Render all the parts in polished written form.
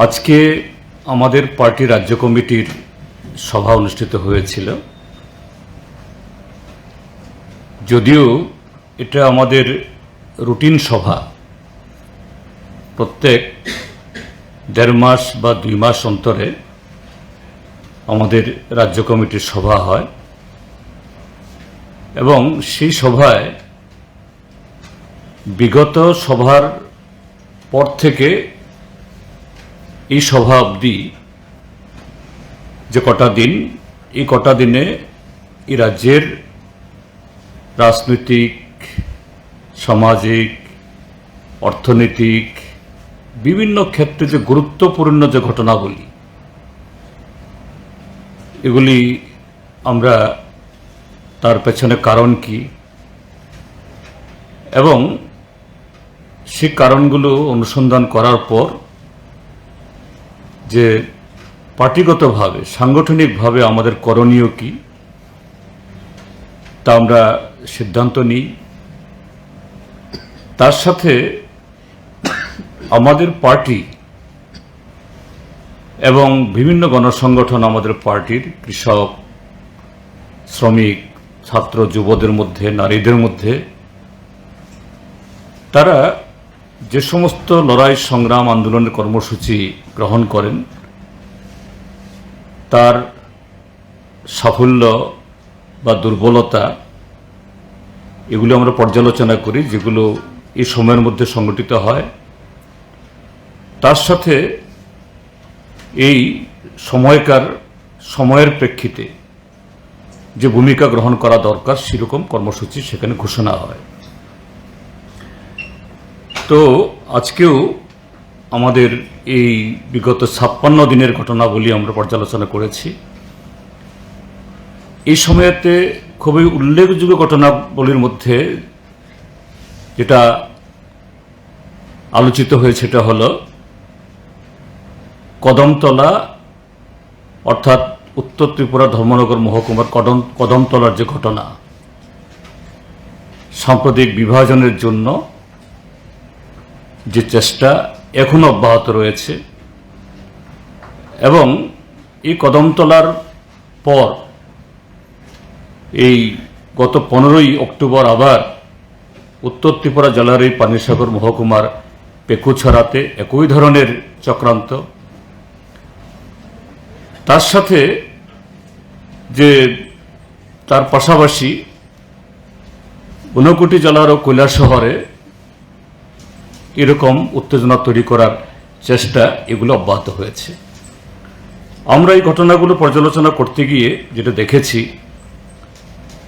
আজকে আমাদের পার্টি রাজ্য কমিটির সভা অনুষ্ঠিত হয়েছিল। যদিও এটা আমাদের রুটিন সভা, প্রত্যেক 1.5 মাস বা 2 মাস অন্তরে আমাদের রাজ্য কমিটির সভা হয় এবং সেই সভায় বিগত সভার পর থেকে এই সভা অবধি যে কটা দিন, এই কটা দিনে এই রাজ্যের রাজনৈতিক, সামাজিক, অর্থনৈতিক বিভিন্ন ক্ষেত্রে যে গুরুত্বপূর্ণ যে ঘটনাগুলি, এগুলি আমরা তার পেছনে কারণ কি এবং সেই কারণগুলো অনুসন্ধান করার পর যে পার্টিগতভাবে, সাংগঠনিকভাবে আমাদের করণীয় কি তা আমরা সিদ্ধান্ত নিই। তার সাথে আমাদের পার্টি এবং বিভিন্ন গণসংগঠন আমাদের পার্টির কৃষক, শ্রমিক, ছাত্র, যুবদের মধ্যে, নারীদের মধ্যে তারা যে সমস্ত লড়াই, সংগ্রাম, আন্দোলনের কর্মসূচি গ্রহণ করেন তার সাফল্য বা দুর্বলতা এগুলো আমরা পর্যালোচনা করি, যেগুলো এই সময়ের মধ্যে সংগঠিত হয়। তার সাথে এই সময়ের প্রেক্ষিতে যে ভূমিকা গ্রহণ করা দরকার সেরকম কর্মসূচি সেখানে ঘোষণা হয়। তো আজকেও আমাদের এই বিগত 56 দিনের ঘটনাবলী আমরা পর্যালোচনা করেছি। এই সময়েতে খুবই উল্লেখযোগ্য ঘটনাবলীর মধ্যে যেটা আলোচিত হয়েছে সেটা হল কদমতলা, অর্থাৎ উত্তর ত্রিপুরা ধর্মনগর মহকুমার কদমতলার যে ঘটনা, সাম্প্রদায়িক বিভাজনের জন্য যে চেষ্টা এখনো অব্যাহত রয়েছে এবং এই কদমতলার পর এই গত 15ই অক্টোবর আবার উত্তর ত্রিপুরা জেলার এই পানিসাগর মহকুমার পেকুছড়াতে একই ধরনের চক্রান্ত। তার সাথে যে তার পাশাপাশি ঊনকোটি জেলার ও কৈলাসহরে এরকম উত্তেজনা তৈরি করার চেষ্টা এগুলো অব্যাহত হয়েছে। আমরা এই ঘটনাগুলো পর্যালোচনা করতে গিয়ে যেটা দেখেছি,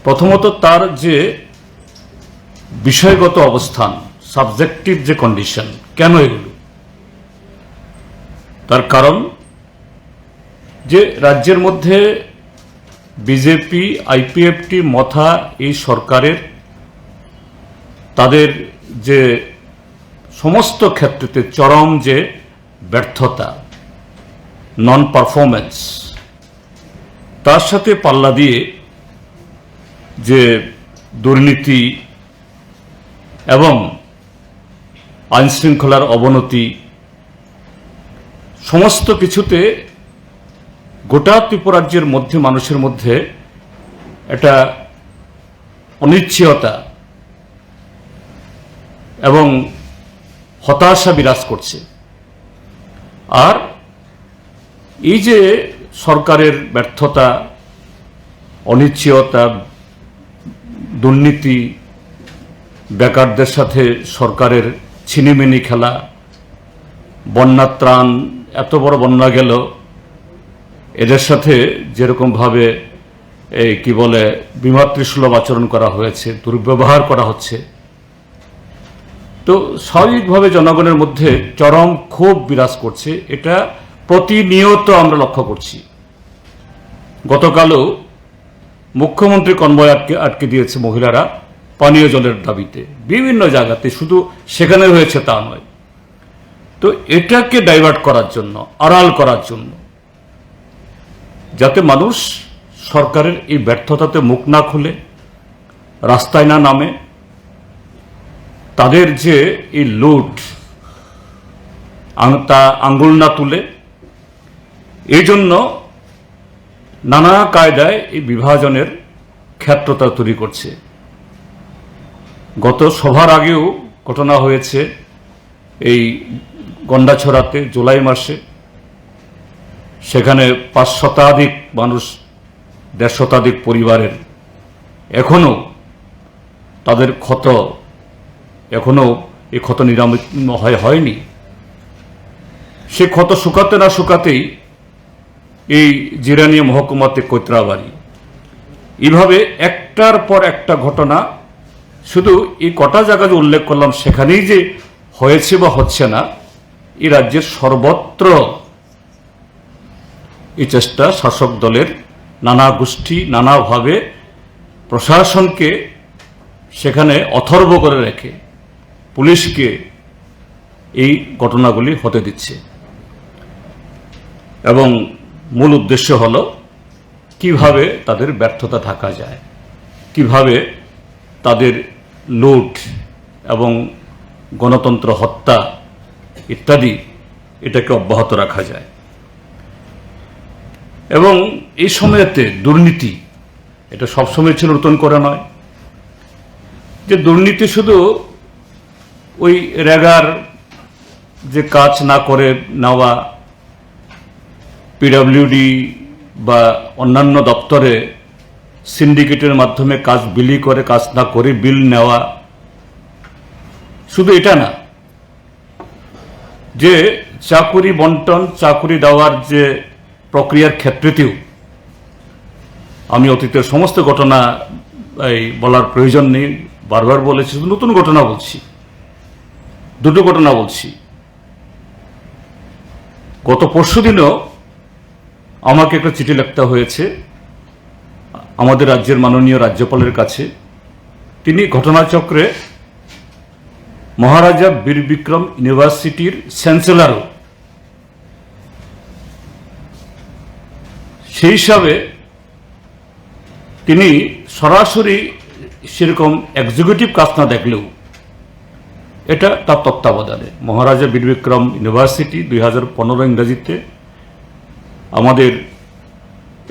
প্রথমত তার যে বিষয়গত অবস্থান, সাবজেক্টিভ যে কন্ডিশন, কেন এগুলো, তার কারণ যে রাজ্যের মধ্যে বিজেপি, আইপিএফটি, মথা এই সরকারের তাদের যে সমস্ত ক্ষেত্রে চরম যে ব্যর্থতা, নন পারফরমেন্স, তার সাথে পাল্লা দিয়ে যে দুর্নীতি এবং আইনশৃঙ্খলার অবনতি, সমস্ত কিছুতে গোটা ত্রিপুরাজ্যের মধ্যে মানুষের মধ্যে একটা অনিশ্চয়তা এবং হতাশা বিরাজ করছে। আর এই যে সরকারের ব্যর্থতা, অনিশ্চয়তা, দুর্নীতি, বেকারদের সাথে সরকারের ছিনিমিনি খেলা, বন্যা ত্রাণ, এত বড় বন্যা গেল, এদের সাথে যেরকমভাবে এই কি বলে বিমাতৃসুলভ আচরণ করা হয়েছে, দুর্ব্যবহার করা হচ্ছে, তো স্বাভাবিকভাবে জনগণের মধ্যে চরম ক্ষোভ বিরাজ করছে। এটা প্রতিনিয়ত আমরা লক্ষ্য করছি। গতকালও মুখ্যমন্ত্রী কনভয় আটকে দিয়েছে মহিলারা পানীয় জলের দাবিতে বিভিন্ন জায়গাতে, শুধু সেখানে হয়েছে তা নয়। তো এটাকে ডাইভার্ট করার জন্য, আড়াল করার জন্য, যাতে মানুষ সরকারের এই ব্যর্থতাতে মুখ না খুলে, রাস্তায় না নামে, তাদের যে এই লুট, তা আঙ্গুল না তুলে। এই জন্য নানা কায়দায় এই বিভাজনের ক্ষেত্রতা তৈরি করছে। গত সভার আগেও ঘটনা হয়েছে এই গন্ডাছড়াতে জুলাই মাসে, সেখানে ৫ শতাধিক মানুষ, ১.৫ শতাধিক পরিবারের এখনো তাদের ক্ষত, এখনো এই ক্ষত নিরাময় হয়নি। সে ক্ষত শুকাতে না শুকাতেই এই জিরানিয়া মহকুমাতে কৈত্রাবাড়ি, এইভাবে একটার পর একটা ঘটনা, শুধু এই কটা জায়গা যে উল্লেখ করলাম সেখানেই যে হয়েছে বা হচ্ছে না, এই রাজ্যের সর্বত্র এই চেষ্টা শাসক দলের নানা গোষ্ঠী নানাভাবে প্রশাসনকে সেখানে অথর্ব করে রেখে পুলিশকে এই ঘটনাগুলি হতে দিচ্ছে। এবং মূল উদ্দেশ্য হল কিভাবে তাদের ব্যর্থতা ঢাকা যায়, কিভাবে তাদের লুট এবং গণতন্ত্র হত্যা ইত্যাদি এটাকে অব্যাহত রাখা যায়। এবং এই সময়তে দুর্নীতি, এটা সবসময় ছিল, নতুন করে নয়, যে দুর্নীতি শুধু ওই রেগার যে কাজ না করে নেওয়া, পিডব্লিউডি বা অন্যান্য দপ্তরে সিন্ডিকেটের মাধ্যমে কাজ বিলি করে, কাজ না করে বিল নেওয়া, শুধু এটা না, যে চাকুরি বন্টন, চাকুরি দেওয়ার যে প্রক্রিয়ার ক্ষেত্রেতেও আমি অতীতের সমস্ত ঘটনা বলার প্রয়োজন নেই, বারবার বলেছি, শুধু নতুন ঘটনা বলছি, দুটো ঘটনা বলছি। গত পরশুদিনও আমাকে একটা চিঠি লিখতে হয়েছে আমাদের রাজ্যের মাননীয় রাজ্যপালের কাছে। তিনি ঘটনাচক্রে মহারাজা বীর বিক্রম ইউনিভার্সিটির চ্যান্সেলরও, সেই হিসাবে তিনি সরাসরি সেরকম এক্সিকিউটিভ কাজ না দেখলেও এটা তার তত্ত্বাবধানে মহারাজা বীর বিক্রম ইউনিভার্সিটি 2015 ইংরেজিতে আমাদের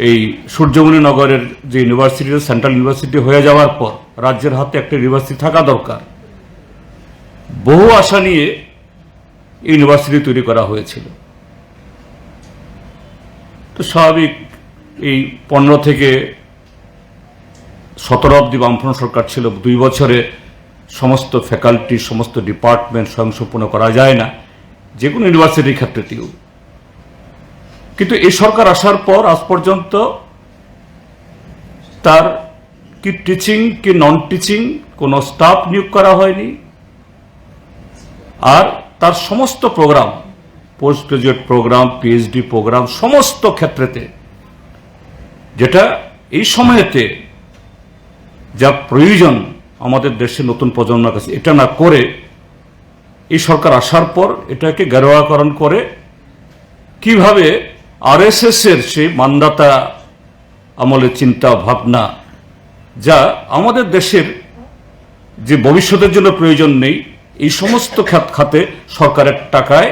এই সূর্যমণি নগরের যে ইউনিভার্সিটি, সেন্ট্রাল ইউনিভার্সিটি হয়ে যাওয়ার পর রাজ্যের হাতে একটা ইউনিভার্সিটি থাকা দরকার, বহু আশা নিয়ে ইউনিভার্সিটি তৈরি করা হয়েছিল। তো স্বাভাবিক এই 15 থেকে 17 অব্দি বামফ্রন্ট সরকার ছিল, 2 বছরে সমস্ত ফ্যাকাল্টি, সমস্ত ডিপার্টমেন্ট স্বয়ংসম্পূর্ণ করা যায় না, যে কোনো ইউনিভার্সিটির ক্ষেত্রেতেও। কিন্তু এই সরকার আসার পর আজ পর্যন্ত তার কি টিচিং কি নন টিচিং কোনো স্টাফ নিয়োগ করা হয়নি, আর তার সমস্ত programme, post graduate programme, PhD programme, সমস্ত ক্ষেত্রেতে যেটা এই সময়েতে যা প্রয়োজন আমাদের দেশের নতুন প্রজন্মের কাছে, এটা না করে এই সরকার আসার পর এটাকে গেরুয়াকরণ করে কিভাবে আরএসএস এর সেই মানদাতা আমলের চিন্তা ভাবনা, যা আমাদের দেশের যে ভবিষ্যতের জন্য প্রয়োজন নেই, এই সমস্ত খাতে সরকারের টাকায়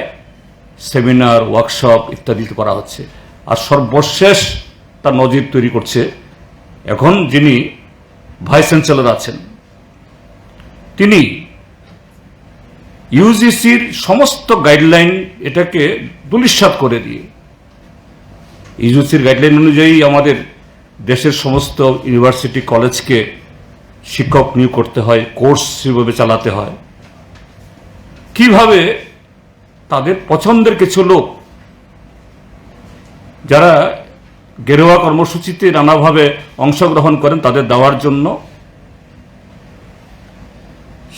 সেমিনার, ওয়ার্কশপ ইত্যাদি করা হচ্ছে। আর সর্বশেষ তার নজির তৈরি করছে এখন যিনি ভাইস চ্যান্সেলর আছেন, তিনি ইউজিসির সমস্ত গাইডলাইন এটাকে ধূলিসাৎ করে দিয়ে, ইউজিসির গাইডলাইন অনুযায়ী আমাদের দেশের সমস্ত ইউনিভার্সিটি কলেজকে শিক্ষক নিয়োগ করতে হয়, কোর্স সেভাবে চালাতে হয়, কিভাবে তাদের পছন্দের কিছু লোক যারা গেরুয়া কর্মসূচিতে নানাভাবে অংশগ্রহণ করেন তাদের দেওয়ার জন্য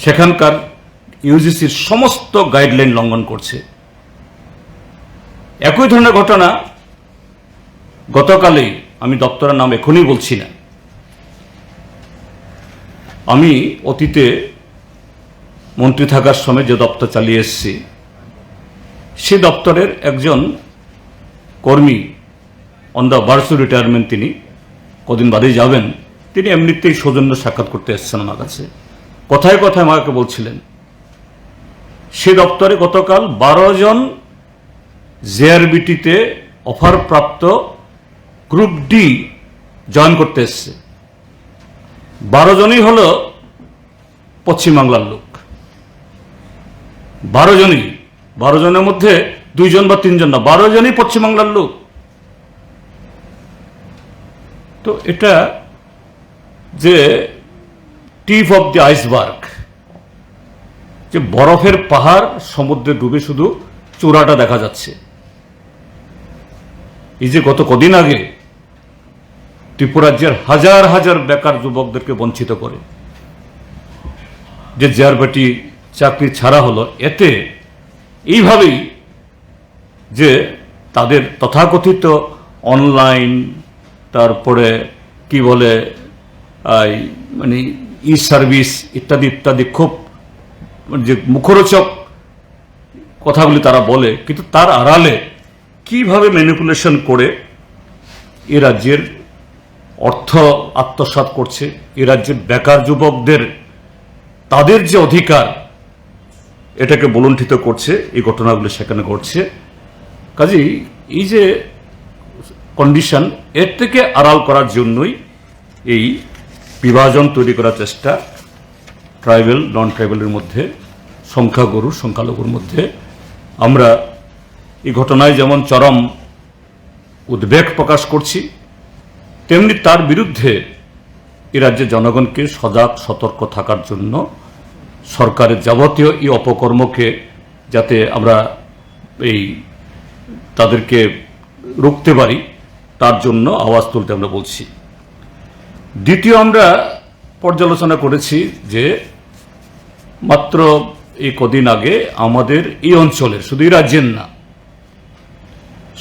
সেখানকার ইউজিসির সমস্ত গাইডলাইন লঙ্ঘন করছে। একই ধরনের ঘটনা গতকালই, আমি দপ্তরের নাম এখনই বলছি না, আমি অতীতে মন্ত্রী থাকার সময় যে দপ্তর চালিয়ে এসেছি, সে দপ্তরের একজন কর্মী on the verse of retirement, তিনি কদিন বাদেই যাবেন, তিনি এমনিতেই সৌজন্য সাক্ষাৎ করতে এসেছেন আমার কাছে, কথায় কথায় আমাকে বলছিলেন সে দপ্তরে গতকাল 12 জন জেআরবিটিতে অফারপ্রাপ্ত গ্রুপ ডি জয়েন করতে এসছে। 12 জনই হলো পশ্চিমবাংলার লোক। 12 জনের মধ্যে 2 জন বা 3 জন না, 12 জনই পশ্চিমবাংলার লোক। তো এটা যে টিপ অফ দি আইসবার্গ, যে বরফের পাহাড় সমুদ্রে ডুবে শুধু চূড়াটা দেখা যাচ্ছে। এই যে গত কদিন আগে ত্রিপুরা রাজ্যের হাজার হাজার বেকার যুবকদেরকে বঞ্চিত করে যে জেআরবিটি চাকরি ছাড়া হলো, এতে এইভাবেই যে তাদের তথাকথিত অনলাইন, তারপরে কি বলে মানে ই সার্ভিস ইত্যাদি ইত্যাদি খুব যে মুখরোচক কথাগুলি তারা বলে, কিন্তু তার আড়ালে কিভাবে ম্যানিপুলেশন করে এ রাজ্যের অর্থ আত্মসাৎ করছে, এ রাজ্যের বেকার যুবকদের তাদের যে অধিকার এটাকে বলুণ্ঠিত করছে, এই ঘটনাগুলি সেখানে ঘটছে। কাজেই এই যে কন্ডিশন, এর থেকে আড়াল করার জন্যই এই বিভাজন তৈরি করার চেষ্টা ট্রাইবেল নন ট্রাইবেলের মধ্যে, সংখ্যাগুরু সংখ্যালঘুর মধ্যে। আমরা এই ঘটনায় যেমন চরম উদ্বেগ প্রকাশ করছি, তেমনি তার বিরুদ্ধে এ রাজ্যের জনগণকে সজাগ সতর্ক থাকার জন্য সরকারের যাবতীয় এই অপকর্মকে যাতে আমরা তাদেরকে রুখতে পারি, তার জন্য আওয়াজ তুলতে আমরা বলছি। দ্বিতীয়, আমরা পর্যালোচনা করেছি যে মাত্র এই কদিন আগে আমাদের এই অঞ্চলের, শুধু এই রাজ্যের না,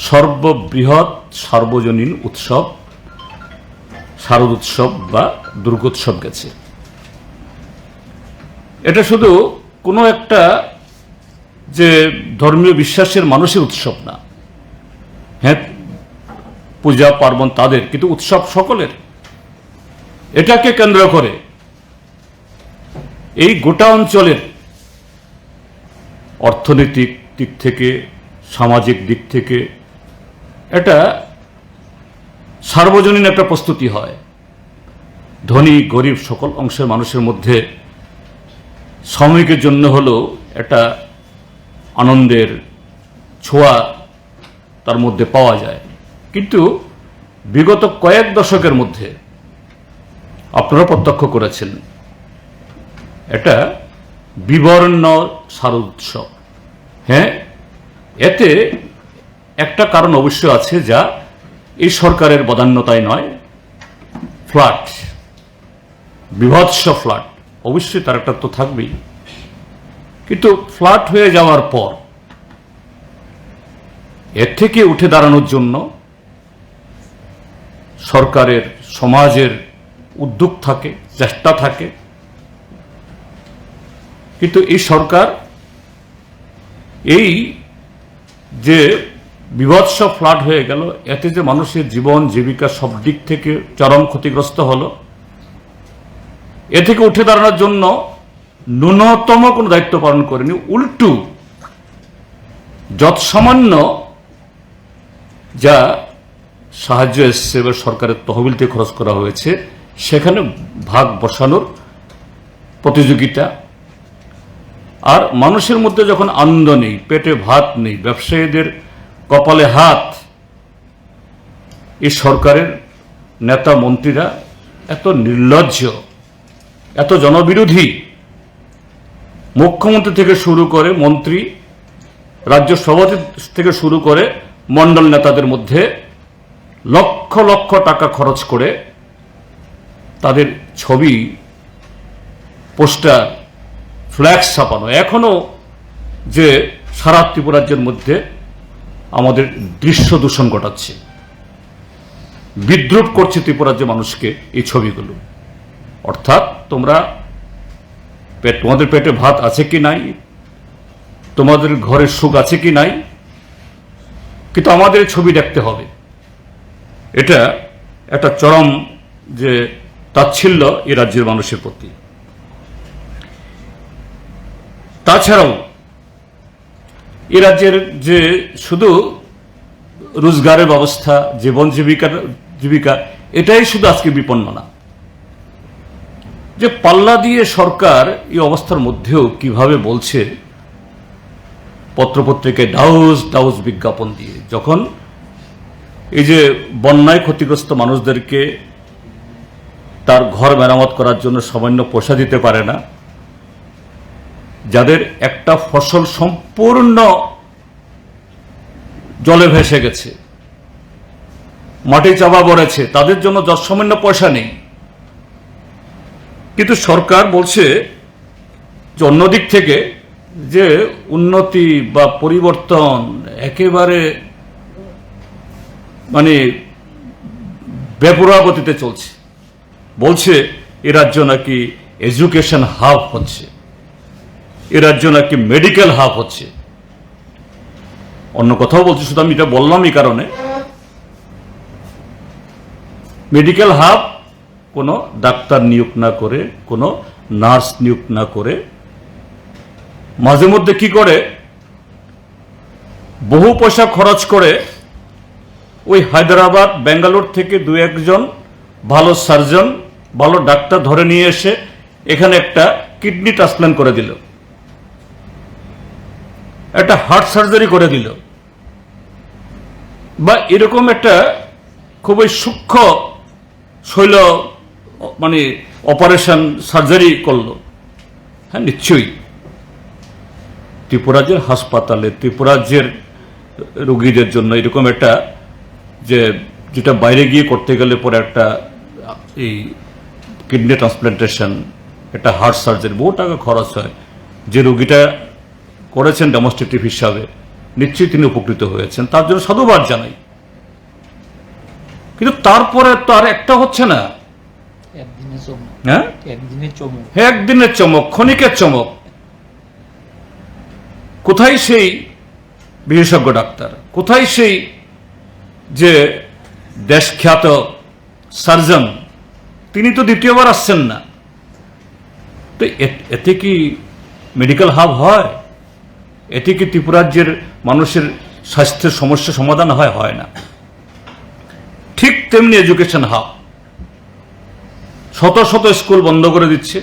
সর্ববৃহৎ সার্বজনীন উৎসব শারদ উৎসব বা দুর্গোৎসব গেছে। এটা শুধু কোনো একটা যে ধর্মীয় বিশ্বাসের মানুষের উৎসব না, হ্যাঁ পূজা পার্বণ তাদের, কিন্তু উৎসব সকলের। এটাকে কেন্দ্র করে এই গোটা অঞ্চলের অর্থনৈতিক দিক থেকে, সামাজিক দিক থেকে এটা সার্বজনীন একটা প্রস্তুতি হয়। ধনী গরিব সকল অংশের মানুষের মধ্যে সাময়িকের জন্য হলেও একটা আনন্দের ছোঁয়া তার মধ্যে পাওয়া যায়। কিন্তু বিগত কয়েক দশকের মধ্যে আপনারা প্রত্যক্ষ করেছেন এটা বিবর্ণ শারদ উৎসব। হ্যাঁ, এতে একটা কারণ অবশ্য আছে, যা এই সরকারের বদান্যতায় নয়, ফ্লাড, বিভৎস ফ্লাড, অবশ্যই তার একটা তো থাকবেই। কিন্তু ফ্লাড হয়ে যাওয়ার পর এর থেকে উঠে দাঁড়ানোর জন্য সরকারের, সমাজের উদ্যোগ থাকে, চেষ্টা থাকে, কিন্তু এই সরকার এই যে বিভৎস ফ্লাড হয়ে গেল, এতে যে মানুষের জীবন জীবিকা সব দিক থেকে চরম ক্ষতিগ্রস্ত হলো, এ থেকে উঠে দাঁড়ানোর জন্য ন্যূনতম কোনো দায়িত্ব পালন করেনি। উল্টু যৎসামান্য যা সাহায্য এসছে বা সরকারের তহবিল থেকে খরচ করা হয়েছে, সেখানে ভাগ বসানোর প্রতিযোগিতা। আর মানুষের মধ্যে যখন আনন্দ নেই, পেটে ভাত নেই, ব্যবসায়ীদের কপালে হাত, এই সরকারের নেতা মন্ত্রীরা এত নির্লজ্জ, এত জনবিরোধী, মুখ্যমন্ত্রী থেকে শুরু করে মন্ত্রী, রাজ্য সভাপতি থেকে শুরু করে মন্ডল নেতাদের মধ্যে লক্ষ লক্ষ টাকা খরচ করে তাদের ছবি, পোস্টার, ফ্ল্যাক্স ছাপানো, এখনো যে সারা ত্রিপুরা রাজ্যের মধ্যে আমাদের দৃশ্য দূষণ ঘটাচ্ছে, বিদ্রুপ করছে ত্রিপুরা রাজ্যের মানুষকে এই ছবিগুলো। অর্থাৎ তোমাদের পেটে ভাত আছে কি নাই, তোমাদের ঘরে সুখ আছে কি নাই, কিন্তু আমাদের ছবি দেখতে হবে। এটা একটা চরম যে তাচ্ছিল্য এই রাজ্যের মানুষের প্রতি। তাছাড়াও এ রাজ্যের যে শুধু রোজগারের ব্যবস্থা, জীবন জীবিকা এটাই শুধু আজকে বিপন্ন না, যে পাল্লা দিয়ে সরকার এই অবস্থার মধ্যেও কিভাবে বলছে পত্রপত্রিকায় ডাউজ ডাউজ বিজ্ঞাপন দিয়ে, যখন এই যে বন্যায় ক্ষতিগ্রস্ত মানুষদেরকে তার ঘর মেরামত করার জন্য সামান্য পয়সা দিতে পারে না, যাদের একটা ফসল সম্পূর্ণ জলে ভেসে গেছে, মাটি চাপা পড়েছে, তাদের জন্য সামান্য পয়সা নেই। কিন্তু সরকার বলছে যে অন্যদিক থেকে যে উন্নতি বা পরিবর্তন একেবারে মানে বেপরোয়া গতিতে চলছে। বলছে এ রাজ্য নাকি এডুকেশন হাব হচ্ছে, এ রাজ্য নাকি মেডিকেল হাব হচ্ছে। অন্য কথাও বলছে, শুধু আমি এটা বললাম এই কারণে, মেডিকেল হাব কোনো ডাক্তার নিয়োগ না করে, কোনো নার্স নিয়োগ না করে, মাঝে মধ্যে কি করে বহু পয়সা খরচ করে ওই হায়দ্রাবাদ বেঙ্গালোর থেকে দু একজন ভালো সার্জন, ভালো ডাক্তার ধরে নিয়ে এসে এখানে একটা কিডনি ট্রান্সপ্লান্ট করে দিল, একটা হার্ট সার্জারি করে দিল, বা এরকম একটা খুবই সূক্ষ্ম শৈল মানে অপারেশন সার্জারি করলো। হ্যাঁ, নিশ্চয়ই ত্রিপুরাজ্যের হাসপাতালে, ত্রিপুরাজ্যের রোগীদের জন্য এরকম একটা যেটা বাইরে গিয়ে করতে গেলে পরে একটা এই কিডনি ট্রান্সপ্লান্টেশন, একটা হার্ট সার্জারি বহু টাকা খরচ হয়, যে রোগীটা করেছেন ডেমনস্ট্রেটিভ হিসাবে নিশ্চয়ই তিনি উপকৃত হয়েছেন, তার জন্য সাধুবাদ জানাই। কিন্তু তারপরে তো আর একটা হচ্ছে না, হ্যাঁ, একদিনের চমক, ক্ষণিকের চমক। কোথায় সেই বিশেষজ্ঞ ডাক্তার, কোথায় সেই যে দেশখ্যাত সার্জন, তিনি তো দ্বিতীয়বার আসছেন না। তো এতে কি মেডিকেল হাব হয়? এতে কি ত্রিপুরাজ্যের মানুষের স্বাস্থ্যের সমস্যা সমাধান হয়? হয় না। ঠিক তেমনি এডুকেশন হাব, শত শত স্কুল বন্ধ করে দিচ্ছে।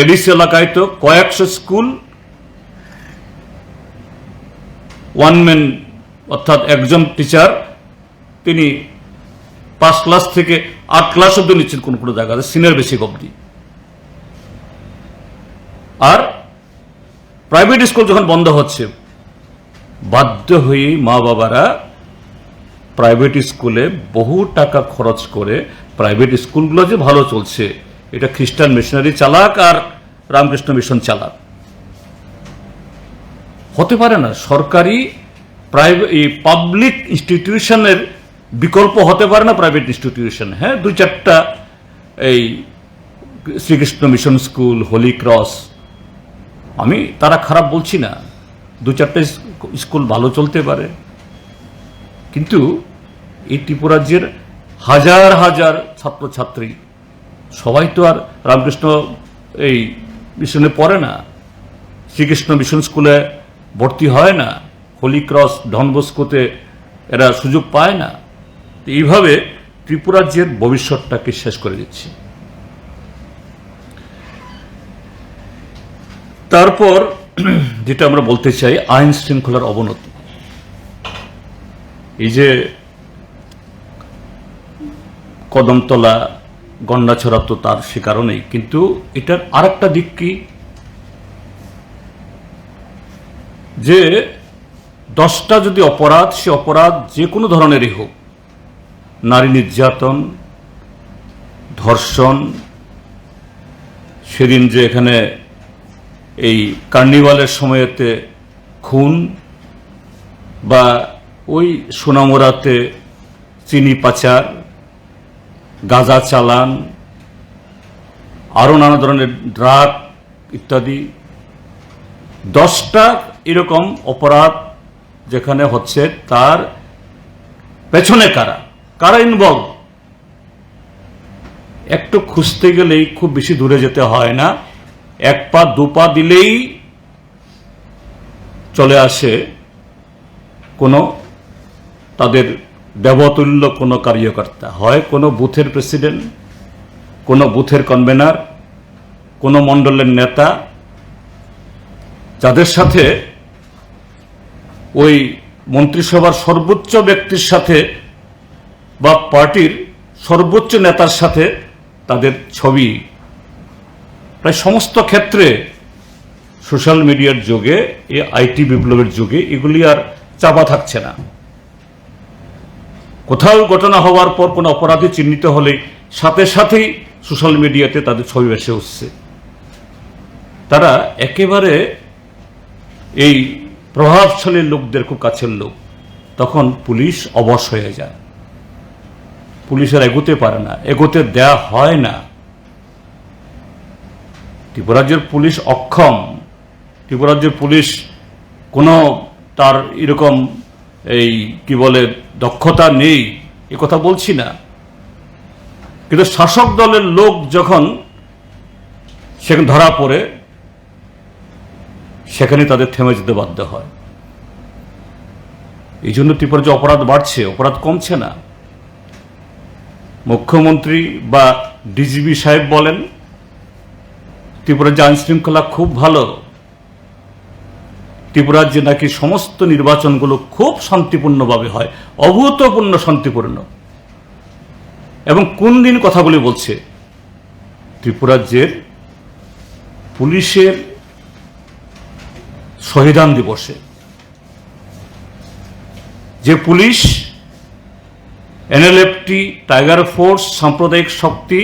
এডিসি এলাকায় তো কয়েকশো স্কুল ওয়ান ম্যান, অর্থাৎ একজন টিচার, তিনি 5 ক্লাস থেকে 8 ক্লাস অব্দি নিচ্ছেন কোন কোনো জায়গাতে, সিনিয়র বেসিক অব্দি। আর প্রাইভেট স্কুল যখন বন্ধ হচ্ছে, বাধ্য হয়ে মা বাবারা প্রাইভেট স্কুলে বহু টাকা খরচ করে, প্রাইভেট স্কুলগুলো যে ভালো চলছে, এটা খ্রিস্টান মিশনারি চালাক আর রামকৃষ্ণ মিশন চালাক। হতে পারে না সরকারি পাবলিক ইনস্টিটিউশনের বিকল্প হতে পারে না প্রাইভেট ইনস্টিটিউশন। হ্যাঁ, 2-4টা এই Srikrishna mission school, Holy Cross, আমি তারা খারাপ বলছি না, 2-4টা স্কুল ভালো চলতে পারে। কিন্তু এই ত্রিপুরাজ্যের হাজার হাজার ছাত্রছাত্রী সবাই তো আর রামকৃষ্ণ এই মিশনে পড়ে না, শ্রীকৃষ্ণ মিশন স্কুলে ভর্তি হয় না, হোলি ক্রস, ডন বস্কোতে এরা সুযোগ পায় না। এইভাবে ত্রিপুরাজ্যের ভবিষ্যৎটাকে শেষ করে দিচ্ছে। তারপর যেটা আমরা বলতে চাই, আইন শৃঙ্খলার অবনতি। এই যে কদমতলা, গন্ডাছড়া তো তার সে কারণেই, কিন্তু এটার আরেকটা দিক কি, যে 10টা যদি অপরাধ, সে অপরাধ যে কোনো ধরনেরই হোক, নারী নির্যাতন, ধর্ষণ, সেদিন যে এখানে এই কার্নিভালের সময়তে খুন, বা ওই সোনামুড়াতে চিনি পাচার, গাঁজা চালান, আরও নানা ধরনের ড্রাগ ইত্যাদি, 10টা এরকম অপরাধ যেখানে হচ্ছে, তার পেছনে কারা ইনভলভ, একটু খুঁজতে গেলেই খুব বেশি দূরে যেতে হয় না, 1 পা 2 পা দিলেই চলে আসে কোনো তাদের দেবতুল্য কোনো কার্যকর্তা, হয় কোনো বুথের প্রেসিডেন্ট, কোনো বুথের কনভেনার, কোনো মণ্ডলের নেতা, যাদের সাথে ওই মন্ত্রিসভার সর্বোচ্চ ব্যক্তির সাথে বা পার্টির সর্বোচ্চ নেতার সাথে তাদের ছবি। প্রায় সমস্ত ক্ষেত্রে সোশ্যাল মিডিয়ার যুগে, এই আইটি বিপ্লবের যুগে এগুলি আর চাপা থাকছে না। কোথাও ঘটনা হওয়ার পর কোনো অপরাধী চিহ্নিত হলে সাথে সাথেই সোশ্যাল মিডিয়াতে তাদের ছবি ভেসে উঠছে। তারা একেবারে এই প্রভাবশালী লোকদের খুব কাছের লোক। তখন পুলিশ অবশ হয়ে যায়, পুলিশের এগোতে পারে না, এগোতে দেয়া হয় না। ত্রিপুরাজ্যের পুলিশ অক্ষম, ত্রিপুরাজ্যের পুলিশ কোনো তার এরকম এই কি বলে দক্ষতা নেই, এ কথা বলছি না, কিন্তু শাসক দলের লোক যখন সেখানে ধরা পড়ে, সেখানে তাদের থেমে যেতে বাধ্য হয়। এই জন্য ত্রিপুরার যে অপরাধ বাড়ছে, অপরাধ কমছে না। মুখ্যমন্ত্রী বা ডিজিপি সাহেব বলেন ত্রিপুরার যে আইন শৃঙ্খলা খুব ভালো, ত্রিপুরার যে নাকি সমস্ত নির্বাচনগুলো খুব শান্তিপূর্ণভাবে হয়, অভূতপূর্ণ শান্তিপূর্ণ। এবং কোন দিন কথাগুলি বলছে? ত্রিপুরাজ্যের পুলিশের শহীদান দিবসে, যে পুলিশ এনএলএফটি, টাইগার ফোর্স, সাম্প্রদায়িক শক্তি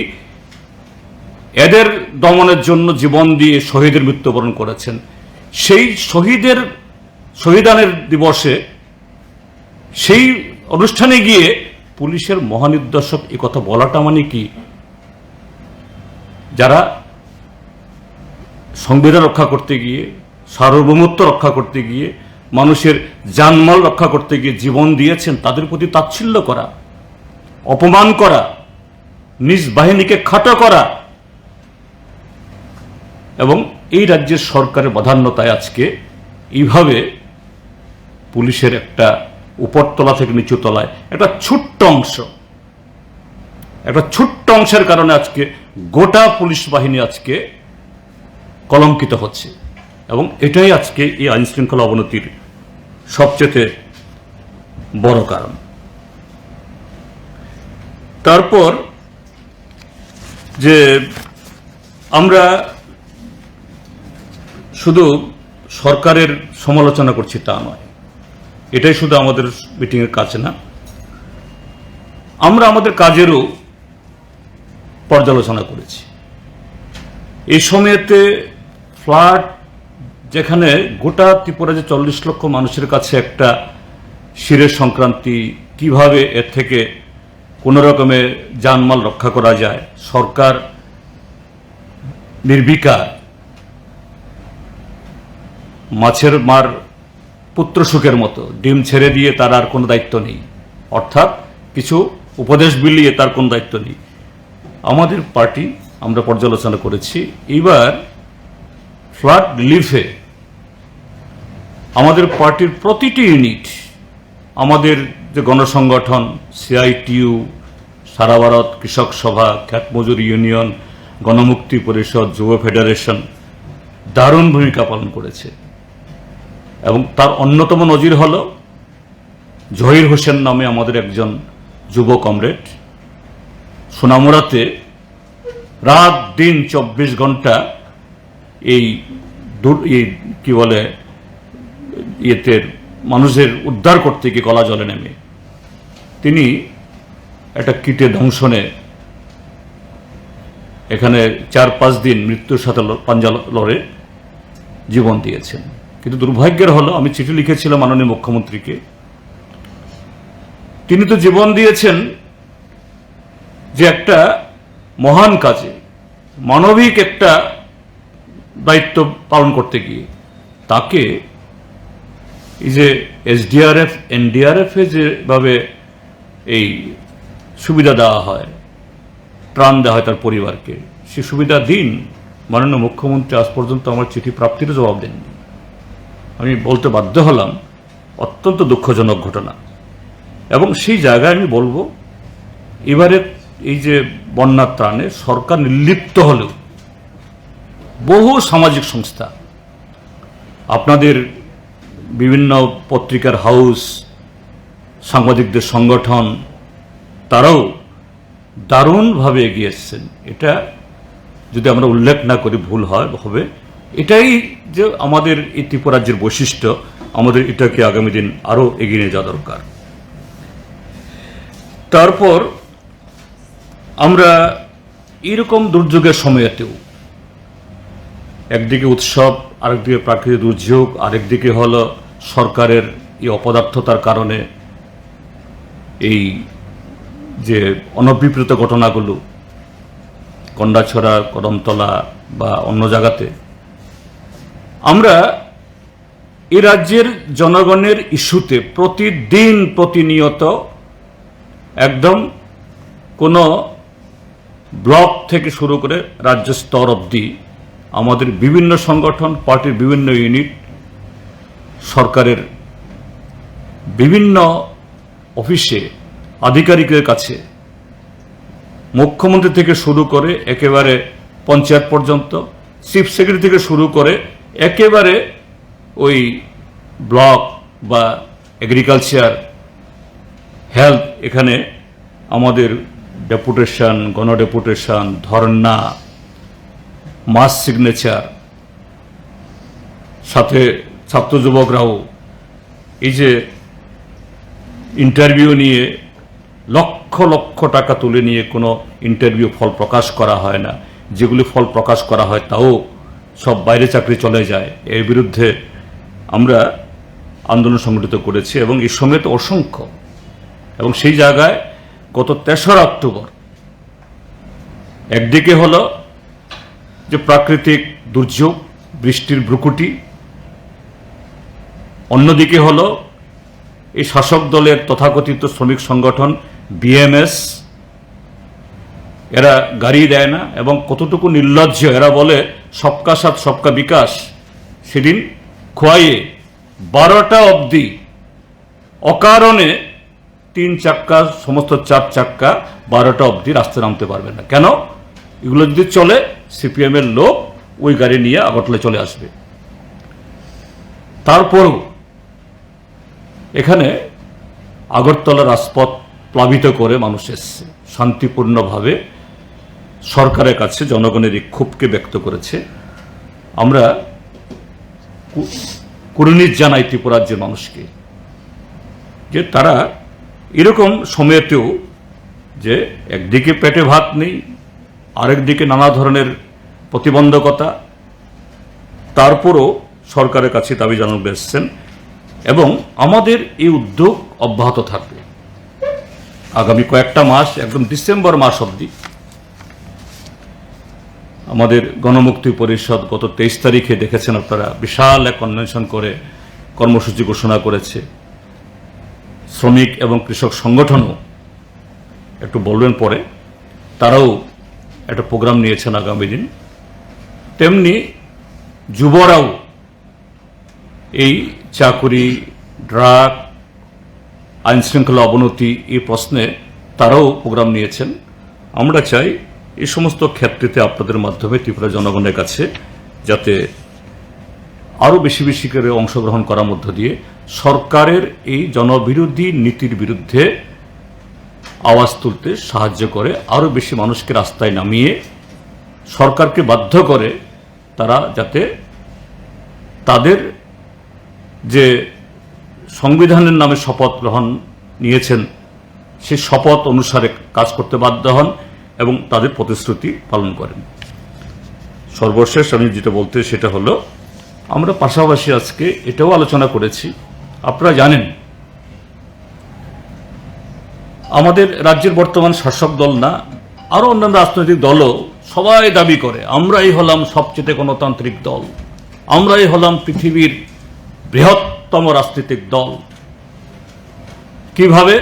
এদের দমনের জন্য জীবন দিয়ে শহীদের মৃত্যুবরণ করেছেন, সেই শহীদানের দিবসে সেই অনুষ্ঠানে গিয়ে পুলিশের মহানির্দেশক এই কথা বলাটা মানে কি? যারা সংবিধান রক্ষা করতে গিয়ে, সার্বভৌমত্ব রক্ষা করতে গিয়ে, মানুষের জানমাল রক্ষা করতে গিয়ে জীবন দিয়েছেন, তাদের প্রতি তাচ্ছিল্য করা, অপমান করা, নিজ বাহিনীকে খাটো করা, এবং এই রাজ্যের সরকারের প্রাধান্যতায় আজকে এইভাবে পুলিশের একটা উপরতলা থেকে নিচু তলায় একটা ছোট্ট অংশের কারণে আজকে গোটা পুলিশ বাহিনী আজকে কলঙ্কিত হচ্ছে। এবং এটাই আজকে এই আইন শৃঙ্খলা অবনতির সবচেয়ে বড় কারণ। তারপর যে আমরা শুধু সরকারের সমালোচনা করছি তা নয়, এটাই শুধু আমাদের মিটিংয়ের কাজ না, আমরা আমাদের কাজেরও পর্যালোচনা করেছি। এই সময়তে ফ্লাড, যেখানে গোটা ত্রিপুরা যে 40 লক্ষ মানুষের কাছে একটা শিরের সংক্রান্তি, কিভাবে এর থেকে কোনো রকমে জানমাল রক্ষা করা যায়, সরকার নির্বিকার, মাছের মার পুত্র সুখের মতো ডিম ছেড়ে দিয়ে তার আর কোনো দায়িত্ব নেই, অর্থাৎ কিছু উপদেশ বিলিয়ে তার কোনো দায়িত্ব নেই। আমাদের পার্টি আমরা পর্যালোচনা করেছি। এবার ফ্লাড রিলিফে আমাদের পার্টির প্রতিটি ইউনিট, আমাদের যে গণসংগঠন সিআইটিইউ, সারা ভারত কৃষক সভা, খ্যাত মজুর ইউনিয়ন, গণমুক্তি পরিষদ, যুব ফেডারেশন দারুণ ভূমিকা পালন করেছে। এবং তার অন্যতম নজির হল জহির হোসেন নামে আমাদের একজন যুব কমরেড সোনামুড়াতে রাত দিন 24 ঘন্টা এই কি বলে ইয়েতে মানুষের উদ্ধার করতে গিয়ে গলা জলে নেমে তিনি একটা কীটে দংশনে এখানে 4-5 দিন মৃত্যুর সাথে পাঞ্জা লড়ে জীবন দিয়েছেন। কিন্তু দুর্ভাগ্যের হলো, আমি চিঠি লিখেছিলাম মাননীয় মুখ্যমন্ত্রীকে, তিনি তো জীবন দিয়েছেন যে একটা মহান কাজে, মানবিক একটা দায়িত্ব পালন করতে গিয়ে, তাকে এই যে এসডিআরএফ এনডিআরএফ এ যেভাবে এই সুবিধা দেওয়া হয়, ত্রাণ দেওয়া হয় তার পরিবারকে, সে সুবিধা দিন। মাননীয় মুখ্যমন্ত্রী আজ পর্যন্ত আমার চিঠি প্রাপ্তির জবাব দেননি। আমি বলতে বাধ্য হলাম অত্যন্ত দুঃখজনক ঘটনা। এবং সেই জায়গায় আমি বলবো এবারে এই যে বন্যা ত্রাণে সরকার নির্লিপ্ত হলেও বহু সামাজিক সংস্থা, আপনাদের বিভিন্ন পত্রিকার হাউস, সাংবাদিকদের সংগঠন, তারাও দারুণভাবে এগিয়ে এসছেন। এটা যদি আমরা উল্লেখ না করি ভুল হবে। এটাই যে আমাদের এই ত্রিপুরা রাজ্যের বৈশিষ্ট্য, আমাদের এটাকে আগামী দিন আরও এগিয়ে নিয়ে যাওয়া দরকার। তারপর আমরা এরকম দুর্যোগের সময়তেও একদিকে উৎসব, আরেকদিকে প্রাকৃতিক দুর্যোগ, আরেকদিকে হলো সরকারের এই অপদার্থতার কারণে এই যে অনভিপ্রেত ঘটনাগুলো কন্ডাছড়া, কদমতলা বা অন্য জায়গাতে, আমরা এই রাজ্যের জনগণের ইস্যুতে প্রতিদিন প্রতিনিয়ত একদম কোনো ব্লক থেকে শুরু করে রাজ্য স্তর অবধি আমাদের বিভিন্ন সংগঠন, পার্টির বিভিন্ন ইউনিট, সরকারের বিভিন্ন অফিসে আধিকারিকের কাছে, মুখ্যমন্ত্রী থেকে শুরু করে একেবারে পঞ্চায়েত পর্যন্ত, চিফ সেক্রেটারি থেকে শুরু করে একেবারে ওই ব্লক বা এগ্রিকালচার, হেলথ, এখানে আমাদের ডেপুটেশন, গণডেপুটেশন, ধর্না, মাস সিগনেচার, সাথে ছাত্র যুবকরাও এই যে ইন্টারভিউ নিয়ে লক্ষ লক্ষ টাকা তুলে নিয়ে কোনো ইন্টারভিউ ফল প্রকাশ করা হয় না, যেগুলি ফল প্রকাশ করা হয় তাও সব বাইরে চাকরি চলে যায়। এর বিরুদ্ধে আমরা আন্দোলন সংগঠিত করেছি এবং এর সঙ্গে তো অসংখ্য। এবং সেই জায়গায় গত ৩রা অক্টোবর একদিকে হলো যে প্রাকৃতিক দুর্যোগ, বৃষ্টির ভ্রুকুটি, অন্যদিকে হলো এই শাসক দলের তথাকথিত শ্রমিক সংগঠন বিএমএস, এরা গাড়ি দেয় না এবং কতটুকু নির্লজ্জ, এরা বলে সবকা সাথ সবকা বিকাশ। সেদিন খোয়াইয়ে 12টা অবধি অকারণে 3 চাক্কা, সমস্ত 4 চাক্কা 12টা অবধি রাস্তায় নামতে পারবে না। কেন? এগুলো যদি চলে সিপিএম এর লোক ওই গাড়ি নিয়ে আগরতলায় চলে আসবে। তারপরও এখানে আগরতলা রাজপথ প্লাবিত করে মানুষ এসছে, শান্তিপূর্ণভাবে সরকারের কাছে জনগণের এই ক্ষোভকে ব্যক্ত করেছে। আমরা কুর্নিশ জানাই ত্রিপুরা রাজ্যের মানুষকে যে তারা এরকম সময়েতেও যে একদিকে পেটে ভাত নেই, আরেকদিকে নানা ধরনের প্রতিবন্ধকতা, তারপরও সরকারের কাছে দাবি জানানো এসছেন এবং আমাদের এই উদ্যোগ অব্যাহত থাকবে আগামী কয়েকটা মাস, একদম ডিসেম্বর মাস অবধি। আমাদের গণমুক্তি পরিষদ গত 23 তারিখে দেখেছেন আপনারা, বিশাল এক কনভেনশন করে কর্মসূচি ঘোষণা করেছে। শ্রমিক এবং কৃষক সংগঠনও, একটু বলবেন পরে, তারাও একটা প্রোগ্রাম নিয়েছেন আগামী দিন। তেমনি যুবরাও এই চাকুরি, ড্রাগ, আইনশৃঙ্খলা অবনতি এই প্রশ্নে তারাও প্রোগ্রাম নিয়েছেন। আমরা চাই এই সমস্ত ক্ষেত্রেতে আপনাদের মাধ্যমে ত্রিপুরা জনগণের কাছে যাতে আরও বেশি বেশি করে অংশগ্রহণ করার মধ্য দিয়ে সরকারের এই জনবিরোধী নীতির বিরুদ্ধে আওয়াজ তুলতে সাহায্য করে, আরও বেশি মানুষকে রাস্তায় নামিয়ে সরকারকে বাধ্য করে তারা যাতে তাদের যে সংবিধানের নামে শপথ গ্রহণ নিয়েছেন সেই শপথ অনুসারে কাজ করতে বাধ্য হন এবং তাদের প্রতিশ্রুতি পালন করেন। সর্বশেষ আমি যেটা বলতে সেটা হলো, আমরা পাশাপাশি আজকে এটাও আলোচনা করেছি, আপনারা জানেন আমাদের রাজ্যের বর্তমান শাসক দল না, আরো অন্যান্য রাজনৈতিক দলও সবাই দাবি করে আমরাই হলাম সবচেয়ে গণতান্ত্রিক দল, আমরাই হলাম পৃথিবীর বৃহত্তম রাজনৈতিক দল। কিভাবে?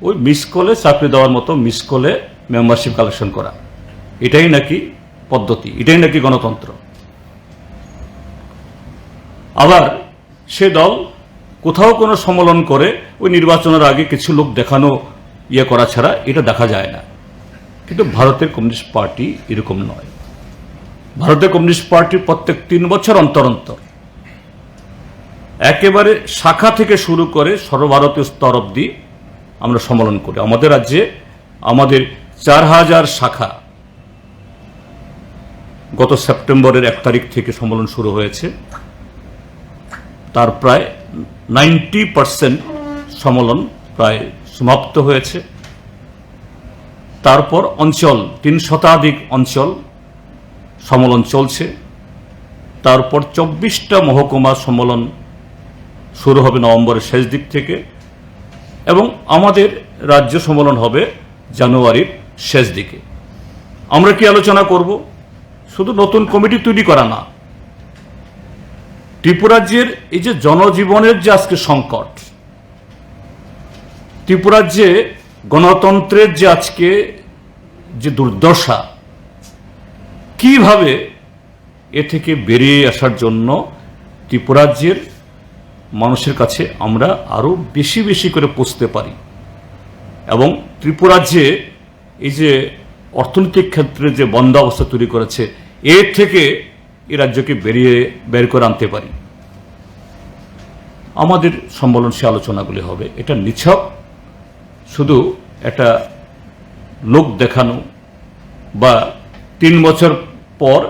ওই মিস কলে চাকরি দেওয়ার মতো মিস কলে মেম্বারশিপ কালেকশন করা, এটাই নাকি পদ্ধতি, এটাই নাকি গণতন্ত্র। আবার সে দল কোথাও কোনো সম্মেলন করে ওই নির্বাচনের আগে কিছু লোক দেখানো করা ছাড়া এটা দেখা যায় না। কিন্তু ভারতের কমিউনিস্ট পার্টি এরকম নয়। ভারতের কমিউনিস্ট পার্টি প্রত্যেক 3 বছর অন্তর অন্তর একেবারে শাখা থেকে শুরু করে সর্বভারতীয় স্তর অবধি আমরা সম্মেলন করি। আমাদের রাজ্যে আমাদের 4000 শাখা গত সেপ্টেম্বরের 1 তারিখ থেকে সম্মেলন শুরু হয়েছে। তার প্রায় 90% সম্মেলন প্রায় সমাপ্ত হয়েছে। তারপর অঞ্চল 3 শতাধিক অঞ্চল সম্মেলন চলছে। তারপর 24টা মহকুমা সম্মেলন শুরু হবে নভেম্বরের শেষ দিক থেকে, এবং আমাদের রাজ্য সম্মেলন হবে জানুয়ারির শেষ দিকে। আমরা কি আলোচনা করব? শুধু নতুন কমিটি তৈরি করা না, ত্রিপুরাজ্যের এই যে জনজীবনের যে আজকে সংকট, ত্রিপুরাজ্যে গণতন্ত্রের যে আজকে যে দুর্দশা, কিভাবে এ থেকে বেরিয়ে আসার জন্য ত্রিপুরাজ্যের মানুষের কাছে আমরা আরো বেশি বেশি করে পৌঁছতে পারি, এবং ত্রিপুরাজ্যে এই যে অর্থনৈতিক ক্ষেত্রে যে বন্দাবস্থা তৈরি করেছে, এর থেকে এই রাজ্যকে বের করে আনতে পারি। আমাদের সম্মেলন সে আলোচনাগুলি হবে। এটা নিছক শুধু একটা লোক দেখানো বা 3 বছর পর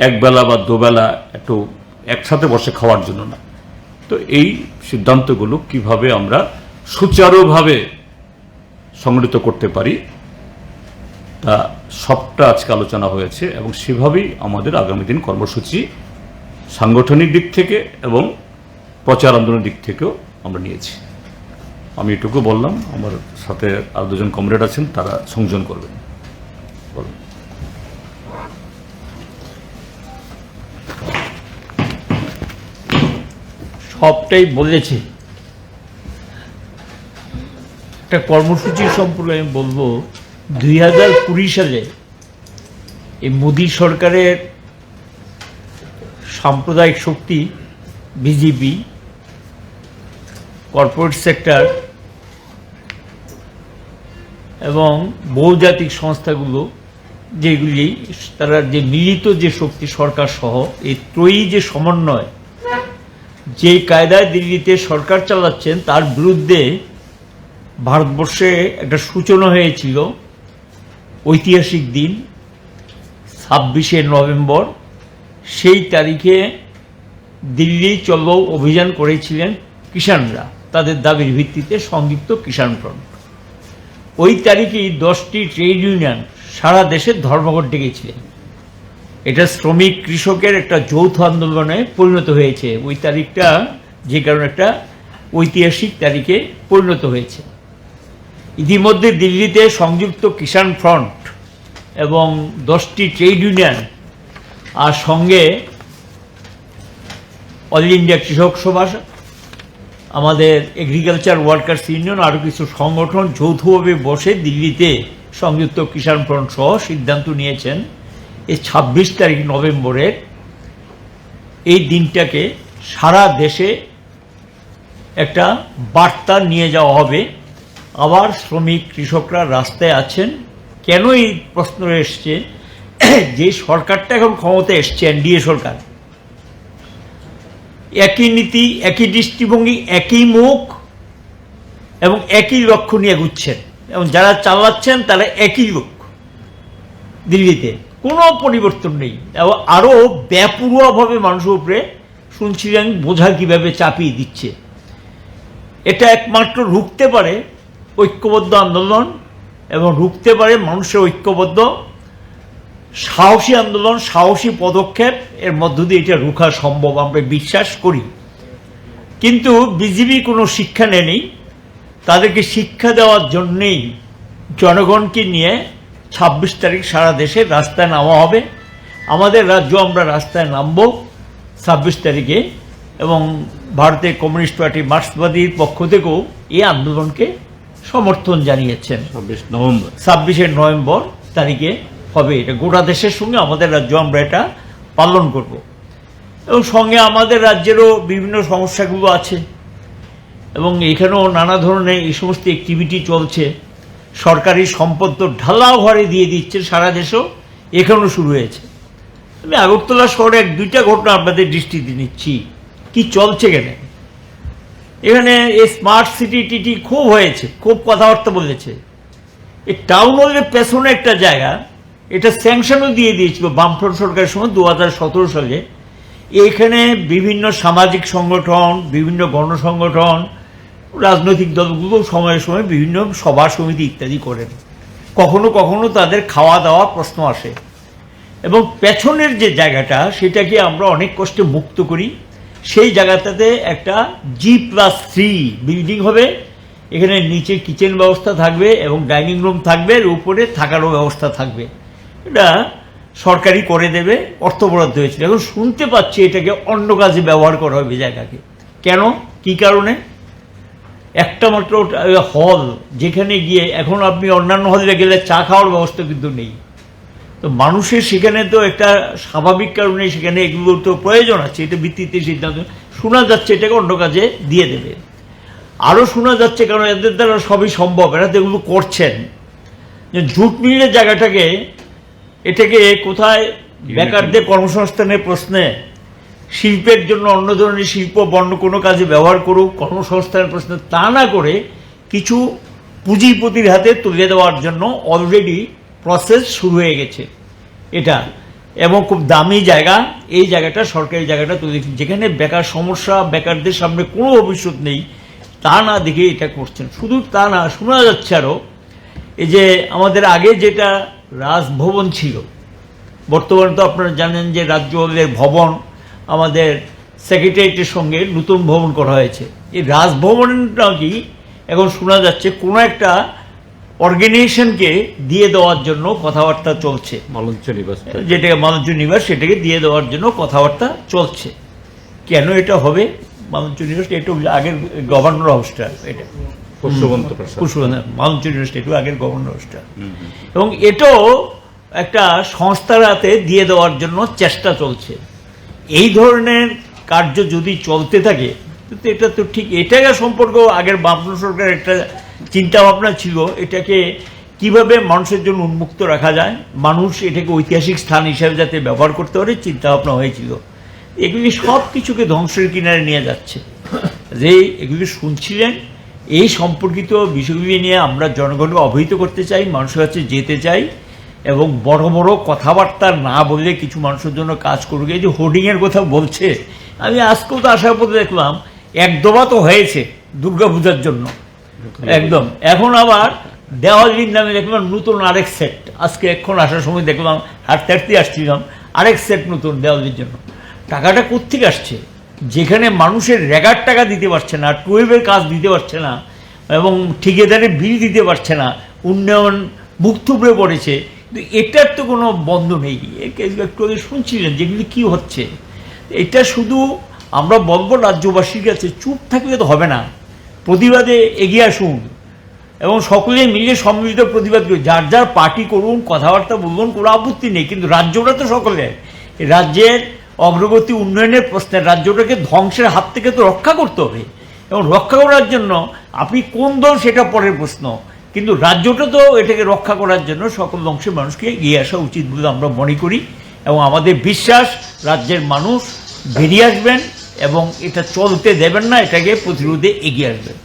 একবেলা বা দুবেলা একটু একসাথে বসে খাওয়ার জন্য না। তো এই সিদ্ধান্তগুলো কিভাবে আমরা সুচারুভাবে সংগঠিত করতে পারি, তা সবটা আজকে আলোচনা হয়েছে, এবং সেভাবেই আমাদের আগামী দিন কর্মসূচি সাংগঠনিক দিক থেকে এবং প্রচার আন্দোলনের দিক থেকেও আমরা নিয়েছি। আমি এটুকু বললাম, আমার সাথে আর 2জন কমরেড আছেন, তারা সংযোজন করবেন। বলুন। সবটাই বলেছে। একটা কর্মসূচি সম্পর্কে আমি বলবো, 2020 সালে এই মোদী সরকারের সাম্প্রদায়িক শক্তি বিজেপি, কর্পোরেট সেক্টর এবং বহুজাতিক সংস্থাগুলো, যেগুলি তারা যে মিলিত যে শক্তি সরকার সহ, এই ত্রয়ী যে সমন্বয় যে কায়দায় দিল্লিতে সরকার চালাচ্ছেন, তার বিরুদ্ধে ভারতবর্ষে একটা সূচনা হয়েছিল ঐতিহাসিক দিন 26শে নভেম্বর। সেই তারিখে দিল্লি চলো অভিযান করেছিলেন কিষাণরা, তাদের দাবির ভিত্তিতে সংযুক্ত কিষাণ ফ্রন্ট। ওই তারিখেই 10টি ট্রেড ইউনিয়ন সারা দেশে ধর্মঘট ডেকেছিলেন। এটা শ্রমিক কৃষকের একটা যৌথ আন্দোলনে পরিণত হয়েছে। ওই তারিখটা যে কারণে একটা ঐতিহাসিক তারিখে পরিণত হয়েছে। ইতিমধ্যে দিল্লিতে সংযুক্ত কিষাণ ফ্রন্ট এবং 10টি ট্রেড ইউনিয়ন আর সঙ্গে অল ইন্ডিয়া কৃষক সভা, আমাদের এগ্রিকালচার ওয়ার্কার্স ইউনিয়ন, আরও কিছু সংগঠন যৌথভাবে বসে দিল্লিতে সংযুক্ত কিষাণ ফ্রন্ট সহ সিদ্ধান্ত নিয়েছেন এই 26 তারিখ নভেম্বরের এই দিনটাকে সারা দেশে একটা বার্তা নিয়ে যাওয়া হবে। আবার শ্রমিক কৃষকরা রাস্তায় আছেন। কেন এই প্রশ্ন এসছে? যে সরকারটা এখন ক্ষমতায় এসছে, এনডিএ সরকার, একই নীতি, একই দৃষ্টিভঙ্গি, একই মুখ এবং একই লক্ষ্য নিয়ে এগুচ্ছেন, এবং যারা চালাচ্ছেন তারা একই লোক। দিল্লিতে কোনো পরিবর্তন নেই, এবং আরও ব্যাপরোয়াভাবে মানুষের উপরে শুনছিলেন বোঝা কীভাবে চাপিয়ে দিচ্ছে। এটা একমাত্র রুখতে পারে ঐক্যবদ্ধ আন্দোলন, এবং রুখতে পারে মানুষের ঐক্যবদ্ধ সাহসী আন্দোলন, সাহসী পদক্ষেপ। এর মধ্য দিয়ে এটা রুখা সম্ভব, আমরা বিশ্বাস করি। কিন্তু বিজেপি কোনো শিক্ষা নেয়নি। তাদেরকে শিক্ষা দেওয়ার জন্যেই জনগণকে নিয়ে 26 তারিখ সারা দেশে রাস্তায় নামা হবে। আমাদের রাজ্য আমরা রাস্তায় নামব 26 তারিখে, এবং ভারতের কমিউনিস্ট পার্টি মার্ক্সবাদীর পক্ষ থেকেও এই আন্দোলনকে সমর্থন জানিয়েছেন। 26শে নভেম্বর তারিখে হবে এটা। গোটা দেশের সঙ্গে আমাদের রাজ্য আমরা এটা পালন করব। এবং সঙ্গে আমাদের রাজ্যেরও বিভিন্ন সমস্যাগুলো আছে, এবং এখানেও নানা ধরনের এই সমস্ত অ্যাক্টিভিটি চলছে। সরকারি সম্পদ তো ঢালাও ঘরে দিয়ে দিচ্ছে, সারা দেশেও এখানেও শুরু হয়েছে। আমি আগরতলা শহরে এক দুইটা ঘটনা আপনাদের দৃষ্টিতে নিচ্ছি, কি চলছে কেন। এখানে এই স্মার্ট সিটি টিটি খুব হয়েছে, খুব কথাবার্তা বলেছে। এই টাউন হলের পেছনে একটা জায়গা, এটা স্যাংশনও দিয়ে দিয়েছিল বামফ্রন্ট সরকারের সময় 2017 সালে। এখানে বিভিন্ন সামাজিক সংগঠন, বিভিন্ন গণসংগঠন, রাজনৈতিক দলগুলো সময়ে সময়ে বিভিন্ন সভা সমিতি ইত্যাদি করেন। কখনো কখনো তাদের খাওয়া দাওয়া প্রশ্ন আসে, এবং পেছনের যে জায়গাটা সেটাকে আমরা অনেক কষ্টে মুক্ত করি। সেই জায়গাটাতে একটা G+3 বিল্ডিং হবে। এখানে নিচে কিচেন ব্যবস্থা থাকবে এবং ডাইনিং রুম থাকবে, এর উপরে থাকারও ব্যবস্থা থাকবে। এটা সরকারি করে দেবে, অর্থ বরাদ্দ হয়েছিল। এখন শুনতে পাচ্ছি এটাকে অন্য কাজে ব্যবহার করা হবে জায়গাকে। কেন, কি কারণে? একটা মাত্র হল, যেখানে গিয়ে এখন আপনি অন্যান্য হলে গেলে চা খাওয়ার ব্যবস্থা কিন্তু নেই। তো মানুষের সেখানে তো একটা স্বাভাবিক কারণে সেখানে এগুলোর তো প্রয়োজন আছে, এটা ভিত্তিতে সিদ্ধান্ত। শোনা যাচ্ছে এটাকে অন্য কাজে দিয়ে দেবে। আরও শোনা যাচ্ছে, কারণ এদের দ্বারা সবই সম্ভব, এরা তো এগুলো করছেন, যে জুট মিলের জায়গাটাকে এটাকে কোথায় বেকারদের কর্মসংস্থানের প্রশ্নে, শিল্পের জন্য অন্য ধরনের শিল্প বন্য কোনো কাজে ব্যবহার করুক, কর্মসংস্থানের প্রশ্নে তা না করে কিছু পুঁজিপতির হাতে তুলে দেওয়ার জন্য অলরেডি প্রসেস শুরু হয়ে গেছে এটা। এবং খুব দামি জায়গা, এই জায়গাটা সরকারি জায়গাটা তুলে, যেখানে বেকার সমস্যা, বেকারদের সামনে কোনো ভবিষ্যৎ নেই, তা না দেখে এটা করছেন। শুধু তা না, শোনা যাচ্ছে আরও এই যে আমাদের আগে যেটা রাজভবন ছিল, বর্তমানে তো আপনারা জানেন যে রাজ্যপালের ভবন আমাদের সেক্রেটারিয়েটের সঙ্গে নতুন ভবন করা হয়েছে। এই রাজভবনটা কি এখন শোনা যাচ্ছে কোনো একটা অর্গানাইজেশনকে দিয়ে দেওয়ার জন্য কথাবার্তা চলছে, যেটাকে মালঞ্চ নিবাস, সেটাকে দিয়ে দেওয়ার জন্য কথাবার্তা চলছে। কেন এটা হবে মালঞ্চ নিবাস? এটা আগের গভর্নর হাউসটা, এটা মালঞ্চ নিবাসটা একটু আগের গভর্নর হাউসটা, এবং এটাও একটা সংস্থার হাতে দিয়ে দেওয়ার জন্য চেষ্টা চলছে। এই ধরনের কার্য যদি চলতে থাকে তো এটা তো ঠিক, এটাকে সম্পর্ক আগের বামফ্রন্ট সরকারের একটা চিন্তা ভাবনা ছিল, এটাকে কিভাবে মানুষের জন্য উন্মুক্ত রাখা যায়, মানুষ এটাকে ঐতিহাসিক স্থান হিসাবে যাতে ব্যবহার করতে পারে চিন্তা ভাবনা হয়েছিল। এগুলি সব কিছুকে ধ্বংসের কিনারে নিয়ে যাচ্ছে। যে এগুলি শুনছিলেন, এই সম্পর্কিত বিষয়গুলি নিয়ে আমরা জনগণকে অবহিত করতে চাই, মানুষের কাছে যেতে চাই, এবং বড় বড় কথাবার্তা না বললে কিছু মানুষের জন্য কাজ করবে। এই যে হোর্ডিংয়ের কথা বলছে, আমি আজকেও তো আসার পথে দেখলাম এক দফা তো হয়েছে দুর্গাপূজার জন্য একদম, এখন আবার দেওয়ালির নামে দেখলাম নতুন আরেক সেট। আজকে এখন আসার সময় দেখলাম, হাঁটতে হাঁটতে আসছিলাম, আরেক সেট নতুন দেওয়ালির জন্য। টাকাটা কোত্থেকে আসছে? যেখানে মানুষের রেগার টাকা দিতে পারছে না, 12-এর কাজ দিতে পারছে না, এবং ঠিকাদারের বিল দিতে পারছে না, উন্নয়ন মুখ থুবড়ে পড়েছে, কিন্তু এটার তো কোনো বন্ধ নেই। একটু আগে শুনছিলেন যেগুলি কী হচ্ছে। এটা শুধু আমরা বলবো রাজ্যবাসীর কাছে, চুপ থাকলে তো হবে না, প্রতিবাদে এগিয়ে আসুন, এবং সকলে মিলে সম্মিলিত প্রতিবাদ করুন। যার যার পার্টি করুন, কথাবার্তা বলুন, কোনো আপত্তি নেই, কিন্তু রাজ্যটা তো সকলের। রাজ্যের অগ্রগতি উন্নয়নের প্রশ্নে রাজ্যটাকে ধ্বংসের হাত থেকে তো রক্ষা করতে হবে, এবং রক্ষা করার জন্য আপনি কোন দল সেটা পরের প্রশ্ন, কিন্তু রাজ্যটা তো এটাকে রক্ষা করার জন্য সকল অংশের মানুষকে এগিয়ে আসা উচিত বলে আমরা মনে করি। এবং আমাদের বিশ্বাস রাজ্যের মানুষ বেরিয়ে আসবেন এবং এটা চলতে দেবেন না, এটাকে প্রতিরোধে এগিয়ে আসবেন।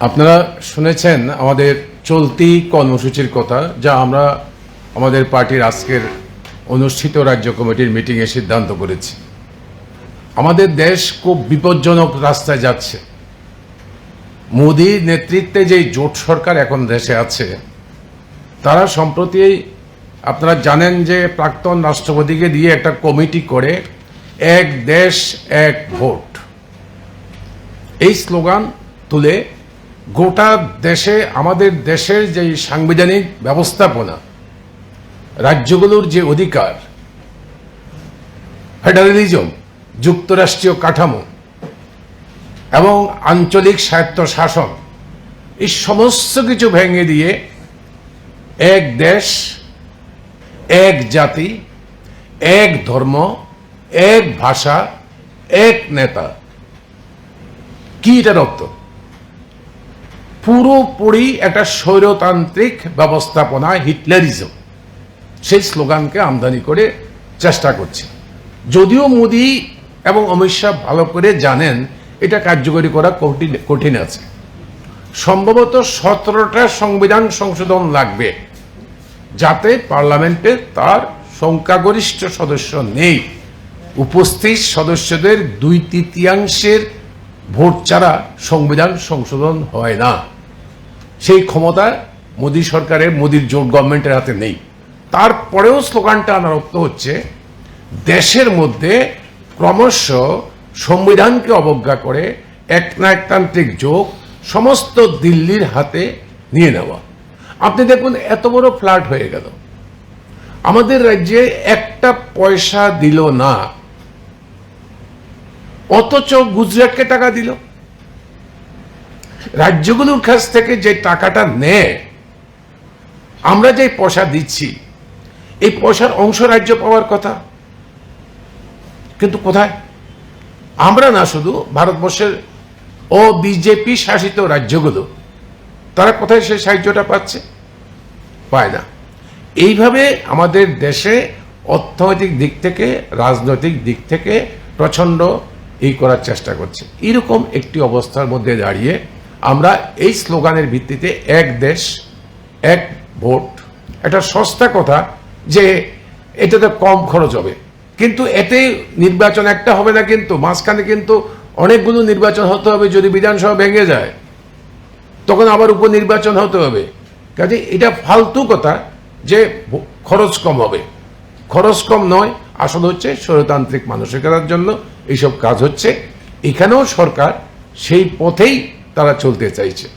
আপনারা শুনেছেন আমাদের চলতি কর্মসূচির কথা, যা আমরা আমাদের পার্টির আজকের অনুষ্ঠিত রাজ্য কমিটির মিটিংয়ে সিদ্ধান্ত করেছি। আমাদের দেশ খুব বিপজ্জনক রাস্তায় যাচ্ছে। মোদির নেতৃত্বে যেই জোট সরকার এখন দেশে আছে, তারা সম্প্রতি আপনারা জানেন যে প্রাক্তন রাষ্ট্রপতিকে দিয়ে একটা কমিটি করে এক দেশ এক ভোট এই স্লোগান তুলে গোটা দেশে আমাদের দেশের যে সাংবিধানিক ব্যবস্থাপনা, রাজ্যগুলোর যে অধিকার, ফেডারেলিজম, যুক্তরাষ্ট্রীয় কাঠামো এবং আঞ্চলিক স্বায়ত্ত শাসন, এই সমস্ত কিছু ভেঙে দিয়ে এক দেশ, এক জাতি, এক ধর্ম, এক ভাষা, এক নেতা, কি এটার অর্থ? পুরোপুরি একটা স্বৈরতান্ত্রিক ব্যবস্থাপনা, হিটলারিজম, সেই স্লোগানকে আমদানি করে চেষ্টা করছে। যদিও মোদি এবং অমিত শাহ ভালো করে জানেন এটা কার্যকরী করা কঠিন আছে। সম্ভবত 17টা সংবিধান সংশোধন লাগবে, যাতে পার্লামেন্টে তার সংখ্যাগরিষ্ঠ সদস্য নেই, উপস্থিত সদস্যদের 2/3 ভোট ছাড়া সংবিধান সংশোধন হয় না। সেই ক্ষমতা মোদী সরকারের, মোদীর জোট গভর্নমেন্টের হাতে নেই। তারপরেও স্লোগানটা আনার অর্থ হচ্ছে দেশের মধ্যে ক্রমশ সংবিধানকে অবজ্ঞা করে একনায়কতান্ত্রিক জোট সমস্ত দিল্লির হাতে নিয়ে নেওয়া। আপনি দেখুন, এত বড় ফ্ল্যাট হয়ে গেল, আমাদের রাজ্যে একটা পয়সা দিল না, অথচ গুজরাটকে টাকা দিল। রাজ্যগুলোর কাছ থেকে যে টাকাটা নেয়, আমরা যে পয়সা দিচ্ছি, এই পয়সার অংশ রাজ্য পাওয়ার কথা, কিন্তু কোথায়? আমরা না, শুধু ভারতবর্ষের বিজেপি শাসিত রাজ্যগুলো, তারা কোথায় সেই সাহায্যটা পাচ্ছে? পায় না। এইভাবে আমাদের দেশে অর্থনৈতিক দিক থেকে, রাজনৈতিক দিক থেকে প্রচন্ড করার চেষ্টা করছে। এরকম একটি অবস্থার মধ্যে দাঁড়িয়ে আমরা এই স্লোগানের ভিত্তিতে এক দেশ, এক ভোট, একটা সস্তা কথা যে এটাতে কম খরচ হবে, কিন্তু এতে নির্বাচন একটা হবে না, কিন্তু মাঝখানে কিন্তু অনেকগুলো নির্বাচন হতে হবে। যদি বিধানসভা ভেঙে যায়, তখন আবার উপনির্বাচন হতে হবে। কাজে এটা ফালতু কথা যে খরচ কম হবে। খরচ কম নয়, আসলে হচ্ছে স্বৈরতান্ত্রিক মানসিকতার জন্য এইসব কাজ হচ্ছে। এখানেও সরকার সেই পথেই তারা চলতে চাইছে।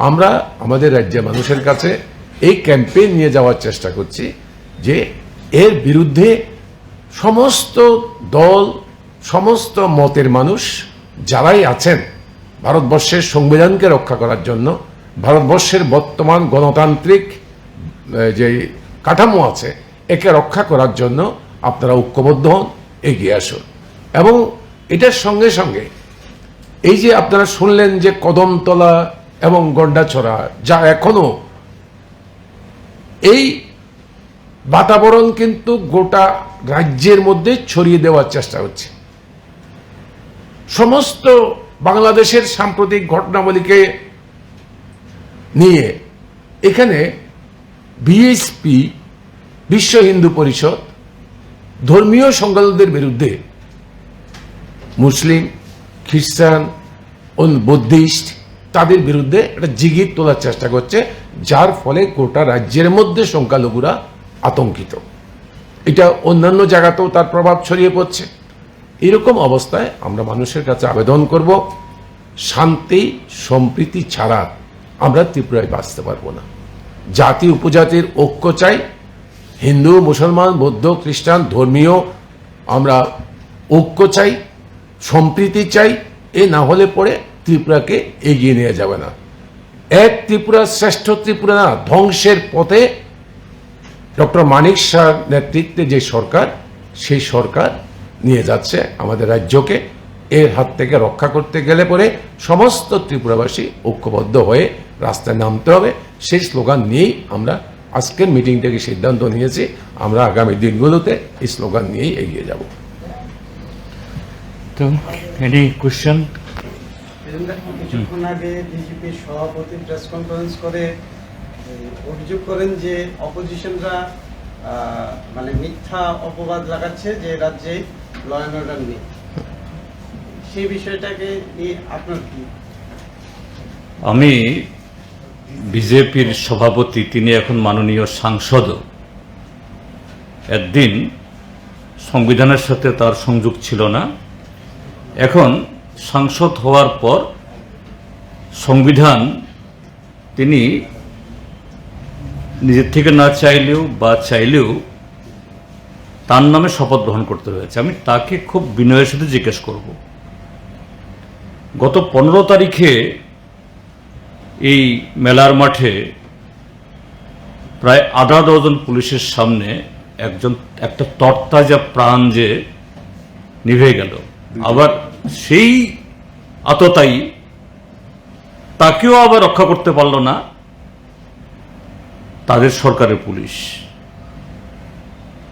আমরা আমাদের রাজ্যের মানুষের কাছে এই ক্যাম্পেইন নিয়ে যাওয়ার চেষ্টা করছি যে এর বিরুদ্ধে সমস্ত দল, সমস্ত মতের মানুষ যারাই আছেন, ভারতবর্ষের সংবিধানকে রক্ষা করার জন্য, ভারতবর্ষের বর্তমান গণতান্ত্রিক যে কাঠামো আছে একে রক্ষা করার জন্য আপনারা ঐক্যবদ্ধ হন, এগিয়ে আসুন। এবং এটার সঙ্গে সঙ্গে এই যে আপনারা শুনলেন যে কদমতলা এবং গন্ডাছড়া, যা এখনো এই বাতাবরণ কিন্তু গোটা রাজ্যের মধ্যে ছড়িয়ে দেওয়ার চেষ্টা হচ্ছে। সমস্ত বাংলাদেশের সাম্প্রতিক ঘটনাবলীকে নিয়ে এখানে বিএসপি, বিশ্ব হিন্দু পরিষদ, ধর্মীয় সংখ্যালঘুদের বিরুদ্ধে মুসলিম, খ্রিস্টান, বুদ্ধিস্ট, তাদের বিরুদ্ধে একটা জিগির তোলার চেষ্টা করছে, যার ফলে গোটা রাজ্যের মধ্যে সংখ্যালঘুরা আতঙ্কিত। এটা অন্যান্য জায়গাতেও তার প্রভাব ছড়িয়ে পড়ছে। এরকম অবস্থায় আমরা মানুষের কাছে আবেদন করব, শান্তি সম্প্রীতি ছাড়া আমরা ত্রিপুরায় বাঁচতে পারবো না। জাতি উপজাতির ঐক্য চাই, হিন্দু, মুসলমান, বৌদ্ধ, খ্রিস্টান ধর্মীয় আমরা ঐক্য চাই, সম্প্রীতি চাই। এ না হলে পরে ত্রিপুরাকে এগিয়ে নিয়ে যাবে না। এক ত্রিপুরা শ্রেষ্ঠ ত্রিপুরা না, ধ্বংসের পথে ডক্টর মানিক শাহর নেতৃত্বে যে সরকার, সেই সরকার নিয়ে যাচ্ছে আমাদের রাজ্যকে। এর হাত থেকে রক্ষা করতে গেলে পরে সমস্ত ত্রিপুরাবাসী ঐক্যবদ্ধ হয়ে রাস্তায় নামতে হবে। সেই স্লোগান নিয়েই আমরা আজকের মিটিং থেকে সিদ্ধান্ত নিয়েছি, আমরা আগামী দিনগুলোতে এই স্লোগান নিয়েই এগিয়ে যাব। তো এনি কোশ্চেন? কিছুক্ষণ আগে বিজেপির সভাপতি প্রেস কনফারেন্স করে অভিযোগ করেন যে অপোজিশনরা মানে মিথ্যা অপবাদ লাগাচ্ছে যে রাজ্যে ল অ্যান্ড অর্ডার নেই। সেই বিষয়টাকে নিয়ে আপনার কি? আমি বিজেপির সভাপতি, তিনি এখন মাননীয় সাংসদও। একদিন সংবিধানের সাথে তার সংযোগ ছিল না, এখন সাংসদ হওয়ার পর সংবিধান তিনি নিজের থেকে না চাইলেও বা চাইলেও তার নামে শপথ গ্রহণ করতে হয়েছে। আমি তাকে খুব বিনয়ের সাথে জিজ্ঞেস করব, গত 15 তারিখে এই মেলার মাঠে প্রায় আধা ডজন পুলিশের সামনে একটা তরতাজা প্রাণ যে নিভে গেল, আবার সেই আততায়ী তাকেও আবার রক্ষা করতে পারল না তাদের সরকারের পুলিশ।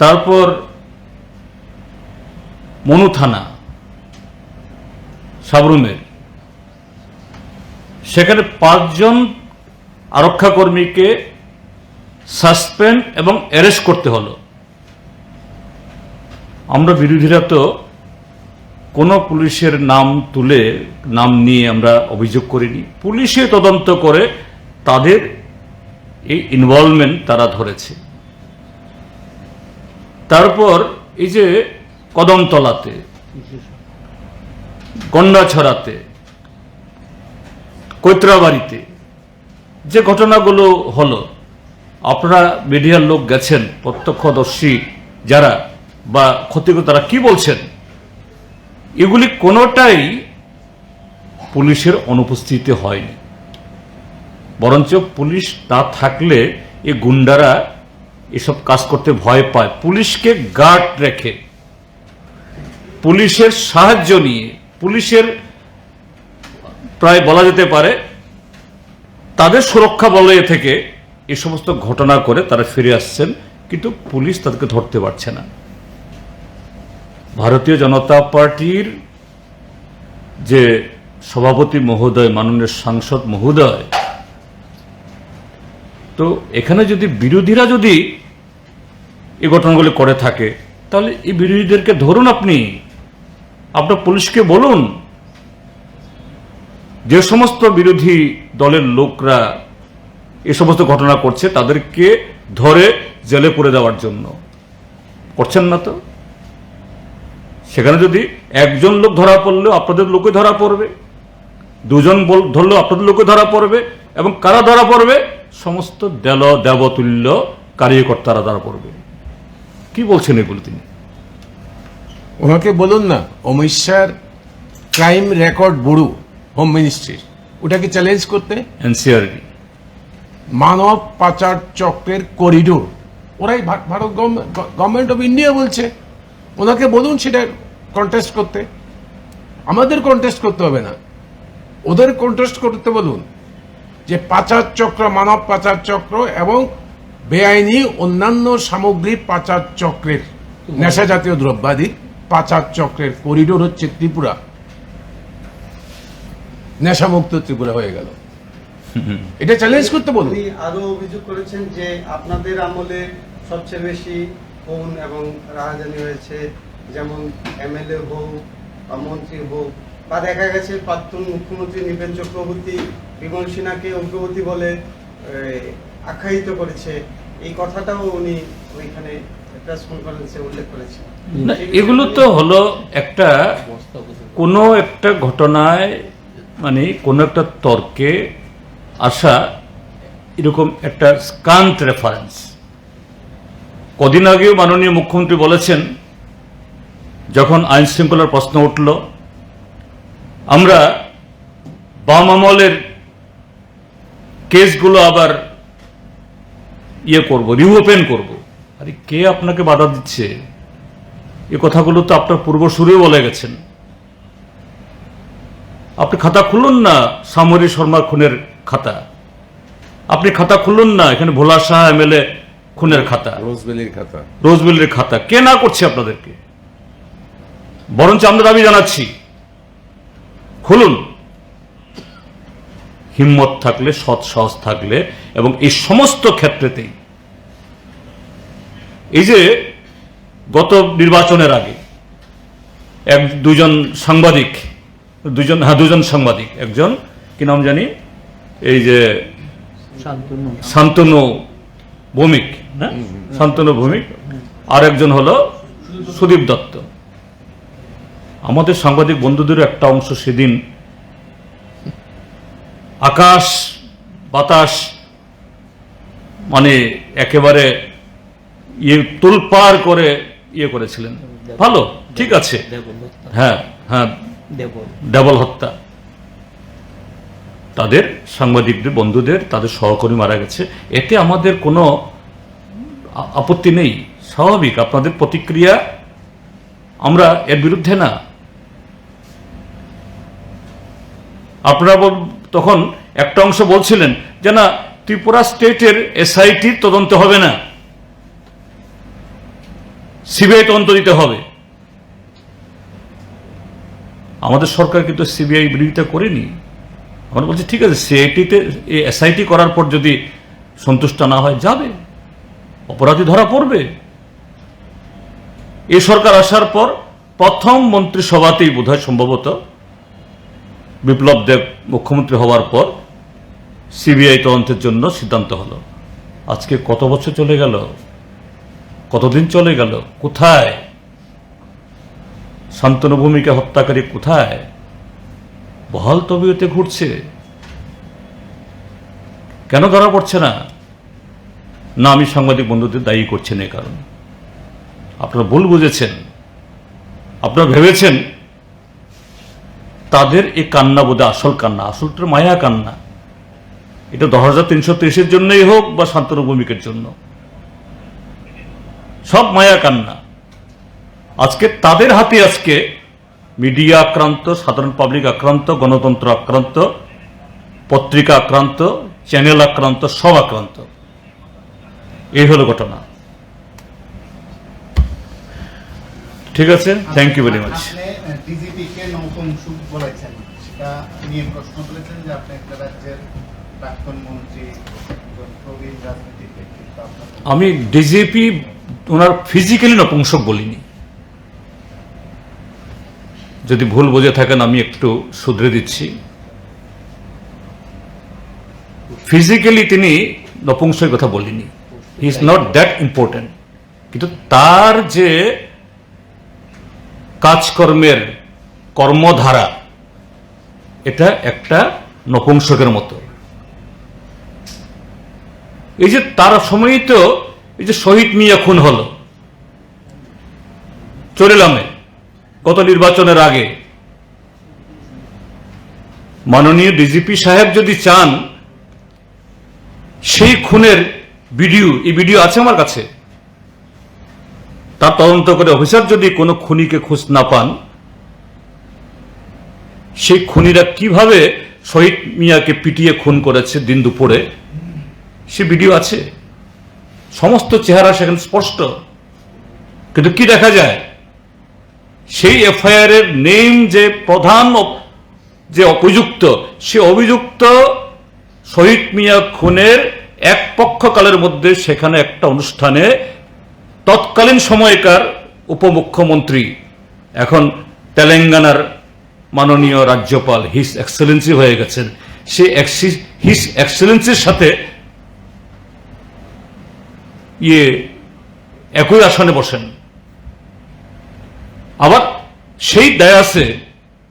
তারপর মনু থানা সাবরুমের, সেখানে 5 জন আরক্ষা কর্মীকে সাসপেন্ড এবং অ্যারেস্ট করতে হলো। আমরা বিরোধীরা তো কোনো পুলিশের নাম নিয়ে আমরা অভিযোগ করিনি, পুলিশে তদন্ত করে তাদের এই ইনভলভমেন্ট তারা ধরেছে। তারপর এই যে কদমতলাতে, গন্ডাছড়াতে, কৈত্রাবাড়িতে যে ঘটনাগুলো হলো, আপনারা মিডিয়ার লোক গেছেন, প্রত্যক্ষদর্শী যারা বা ক্ষতিগ্রস্ত তারা কি বলছেন, এগুলি কোনোটাই পুলিশের অনুপস্থিতি হয়নি। বরঞ্চ পুলিশ না থাকলে এই গুন্ডারা এসব কাজ করতে ভয় পায়। পুলিশকে গার্ড রেখে, পুলিশের সাহায্য নিয়ে, পুলিশের প্রায় বলা যেতে পারে তাদের সুরক্ষা বলয় থেকে এই সমস্ত ঘটনা করে তারা ফিরে আসছেন, কিন্তু পুলিশ তাদেরকে ধরতে পারছে না। ভারতীয় জনতা পার্টির যে সভাপতি মহোদয়, মাননীয় সাংসদ মহোদয়, তো এখানে যদি বিরোধীরা যদি এই ঘটনাগুলি করে থাকে, তাহলে এই বিরোধীদেরকে ধরুন, আপনার পুলিশকে বলুন যে সমস্ত বিরোধী দলের লোকরা এই সমস্ত ঘটনা করছে তাদেরকে ধরে জেলে পুরে দেওয়ার জন্য। করছেন না তো। সেখানে যদি একজন লোক ধরা পড়লেও আপনাদের লোকে ধরা পড়বে, 2 জন ধরলেও আপনাদের লোকে ধরা পড়বে, এবং কারা ধরা পড়বে? সমস্ত দেবতুল্য কার্যকর্তারা ধরা পড়বে। কি বলছেন এগুলো তিনি? ওনাকে বলুন না, অমিত শাহর ক্রাইম রেকর্ড ব্যুরো, হোম মিনিস্ট্রির, ওটাকে চ্যালেঞ্জ করতে। এনসিআরবি মানব পাচার চক্রের করিডোর, ওরাই ভারত গভর্নমেন্ট অফ ইন্ডিয়া বলছে। ওনাকে বলুন সেটা কন্টেস্ট করতে। আমাদের কন্টেস্ট করতে হবে না, ওদের কন্টেস্ট করতে বলুন যে পাচার চক্র, মানব পাচার চক্র এবং বেআইনি অন্যান্য সামগ্রী পাচার চক্রের, নেশা জাতীয় দ্রব্যাদি পাচার চক্রের করিডোর হচ্ছে ত্রিপুরা। নেশামুক্ত ত্রিপুরা হয়ে গেল, এটা চ্যালেঞ্জ করতে বলুন। উনি আরো অভিযোগ করেছেন যে আপনাদের আমলে সবচেয়ে বেশি খুন এবং রাহাজানি হয়েছে, যেমন এমএলএ হোক বা মন্ত্রী হোক, বা দেখা গেছে প্রাক্তন মুখ্যমন্ত্রী নৃপেন চক্রবর্তী বিমল সিনহাকে অগ্রগতি বলে আখ্যায়িত করেছে। এই কথাটাও উনি ওইখানে প্রেস কনফারেন্সে উল্লেখ করেছেন। এগুলো তো হলো কোনো একটা ঘটনায়, মানে কোনো একটা তর্কে আসা এরকম একটা স্কান্ট রেফারেন্স। কদিন আগেও মাননীয় মুখ্যমন্ত্রী বলেছেন, যখন আইন শৃঙ্খলার প্রশ্ন উঠল, আমরা বাম আমলের কেসগুলো আবার রিওপেন করব। আরে কে আপনাকে বাধা দিচ্ছে? এ কথাগুলো তো আপনার পূর্বসূরিও বলে গেছেন। আপনি খাতা খুলুন না, সামরি শর্মা খুনের খাতা। আপনি খাতা খুলুন না, এখানে ভোলা শাহ এমএলএ খুনের খাতা, রোজবেলির খাতা। কে না করছে আপনাদেরকে? বরঞ্চ আমরা দাবি জানাচ্ছি, খুলুন, হিম্মত থাকলে, সৎ সাহস থাকলে। এবং এই সমস্ত ক্ষেত্রেতেই, এই যে গত নির্বাচনের আগে দুজন সাংবাদিক, একজন কি নাম জানি, এই যে শান্তনু ভৌমিক, আর একজন হলো সুদীপ দত্ত। আমাদের সাংবাদিক বন্ধুদের একটা অংশ সেদিন আকাশ বাতাস, মানে একেবারে তোলপাড় করে করেছিলেন। ভালো, ঠিক আছে, হ্যাঁ, দেবল হত্যা। তাদের সাংবাদিকদের বন্ধুদের তাদের সহকর্মী মারা গেছে, এতে আমাদের কোনো আপত্তি নেই, স্বাভাবিক। আপনাদের প্রতিক্রিয়া, আমরা এর বিরুদ্ধে না। আপনারা তখন একটা অংশ বলছিলেন যে না, ত্রিপুরা স্টেটের এসআইটির তদন্ত হবে না, সিবিআই তদন্ত দিতে হবে। আমাদের সরকার কিন্তু সিবিআই বিরোধিতা করেনি। আমরা বলছি ঠিক আছে, সিআইটিতে এসআইটি করার পর যদি সন্তুষ্ট না হয়, যাবে, অপরাধী ধরা পড়বে। এই সরকার আসার পর প্রথম মন্ত্রিসভাতেই বোধহয় সম্ভবত বিপ্লব দেব মুখ্যমন্ত্রী হওয়ার পর সিবিআই তদন্তের জন্য সিদ্ধান্ত হলো। আজকে কত বছর চলে গেল, কতদিন চলে গেল, কোথায় শান্তনু ভূমিকা হত্যাকারী, কোথায়? বহাল তবিয়তে ঘুরছে, কেন ধরা পড়ছে না? না, আমি সাংবাদিক বন্ধুদের দায়ী করছেন এই কারণে। আপনারা ভুল বুঝেছেন, আপনারা ভেবেছেন তাদের এই কান্না বোধহয় আসল কান্না, আসলটা মায়া কান্না। এটা 10,330-এর জন্যই হোক বা শান্তনু ভূমিকের জন্য, সব মায়া কান্না। আজকে তাদের হাতে আজকে মিডিয়া আক্রান্ত, সাধারণ পাবলিক আক্রান্ত, গণতন্ত্র আক্রান্ত, পত্রিকা আক্রান্ত, চ্যানেল আক্রান্ত, সব আক্রান্ত। এই হলো ঘটনা। ঠিক আছে, থ্যাংক ইউ ভেরি মাচ। ডিজিপিকে নপুংসক বলেছেন, সেটা নিয়ে প্রশ্ন তুলেছেন যে আপনি একটা রাজ্যের প্রাক্তন মন্ত্রী, প্রবীণ রাজনৈতিক ব্যক্তিত্ব। আমি ডিজিপি ওনার ফিজিক্যালি নপুংসক বলিনি, যদি ভুল বুঝে থাকেন আমি একটু শুধরে দিচ্ছি। ফিজিক্যালি তিনি নপুংসকের কথা বলিনি, he is not that important, কিন্তু তার যে কাজকর্মের কর্মধারা, এটা একটা নপুংসকের মতো। এই যে তার সময়ই তো এই যে শহীদ মিয়া খুন হলো চরিলামে গত নির্বাচনের আগে। মাননীয় ডিজিপি সাহেব যদি চান সেই খুনের ভিডিও, এই ভিডিও আছে আমার কাছে, তার তদন্ত করে অফিসার যদি কোনো খুনিকে খোঁজ না পান, সেই খুনিরা কিভাবে শহীদ মিয়াকে পিটিয়ে খুন করেছে দিন দুপুরে, সে ভিডিও আছে, সমস্ত চেহারা সেখানে স্পষ্ট। কিন্তু কি দেখা যায়, সেই এফআইআর এর নেম যে প্রধান যে অভিযুক্ত, সে অভিযুক্ত শহীদ মিয়া খুনের এক পক্ষকালের মধ্যে সেখানে একটা অনুষ্ঠানে তৎকালীন সময়কার উপমুখ্যমন্ত্রী, এখন তেলেঙ্গানার মাননীয় রাজ্যপাল, হিস এক্সেলেন্সি হয়ে গেছেন, সে হিস এক্সেলেন্সির সাথে একই আসনে বসেন। আবার সেই ডায়াসে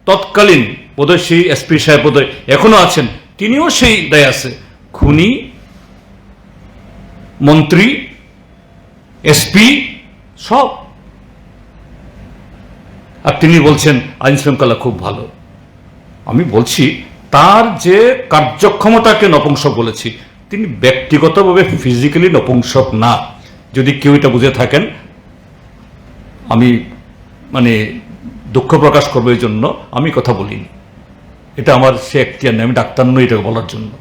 তৎকালীন বোধহয় সেই এসপি সাহেব বোধহয় এখনো আছেন, তিনিও সেই ডায়াসে খুনি, মন্ত্রী, এসপি সব। আর তিনি বলছেন আইন শৃঙ্খলা খুব ভালো। আমি বলছি তার যে কার্যক্ষমতাকে নপুংসক বলেছি, তিনি ব্যক্তিগতভাবে ফিজিক্যালি নপুংসক না। যদি কেউ এটা বুঝে থাকেন, আমি দুঃখ প্রকাশ করবো, এই জন্য আমি কথা বলিনি। এটা আমার সে এখতিয়ার নেই, আমি ডাক্তার নই এটাকে বলার জন্য।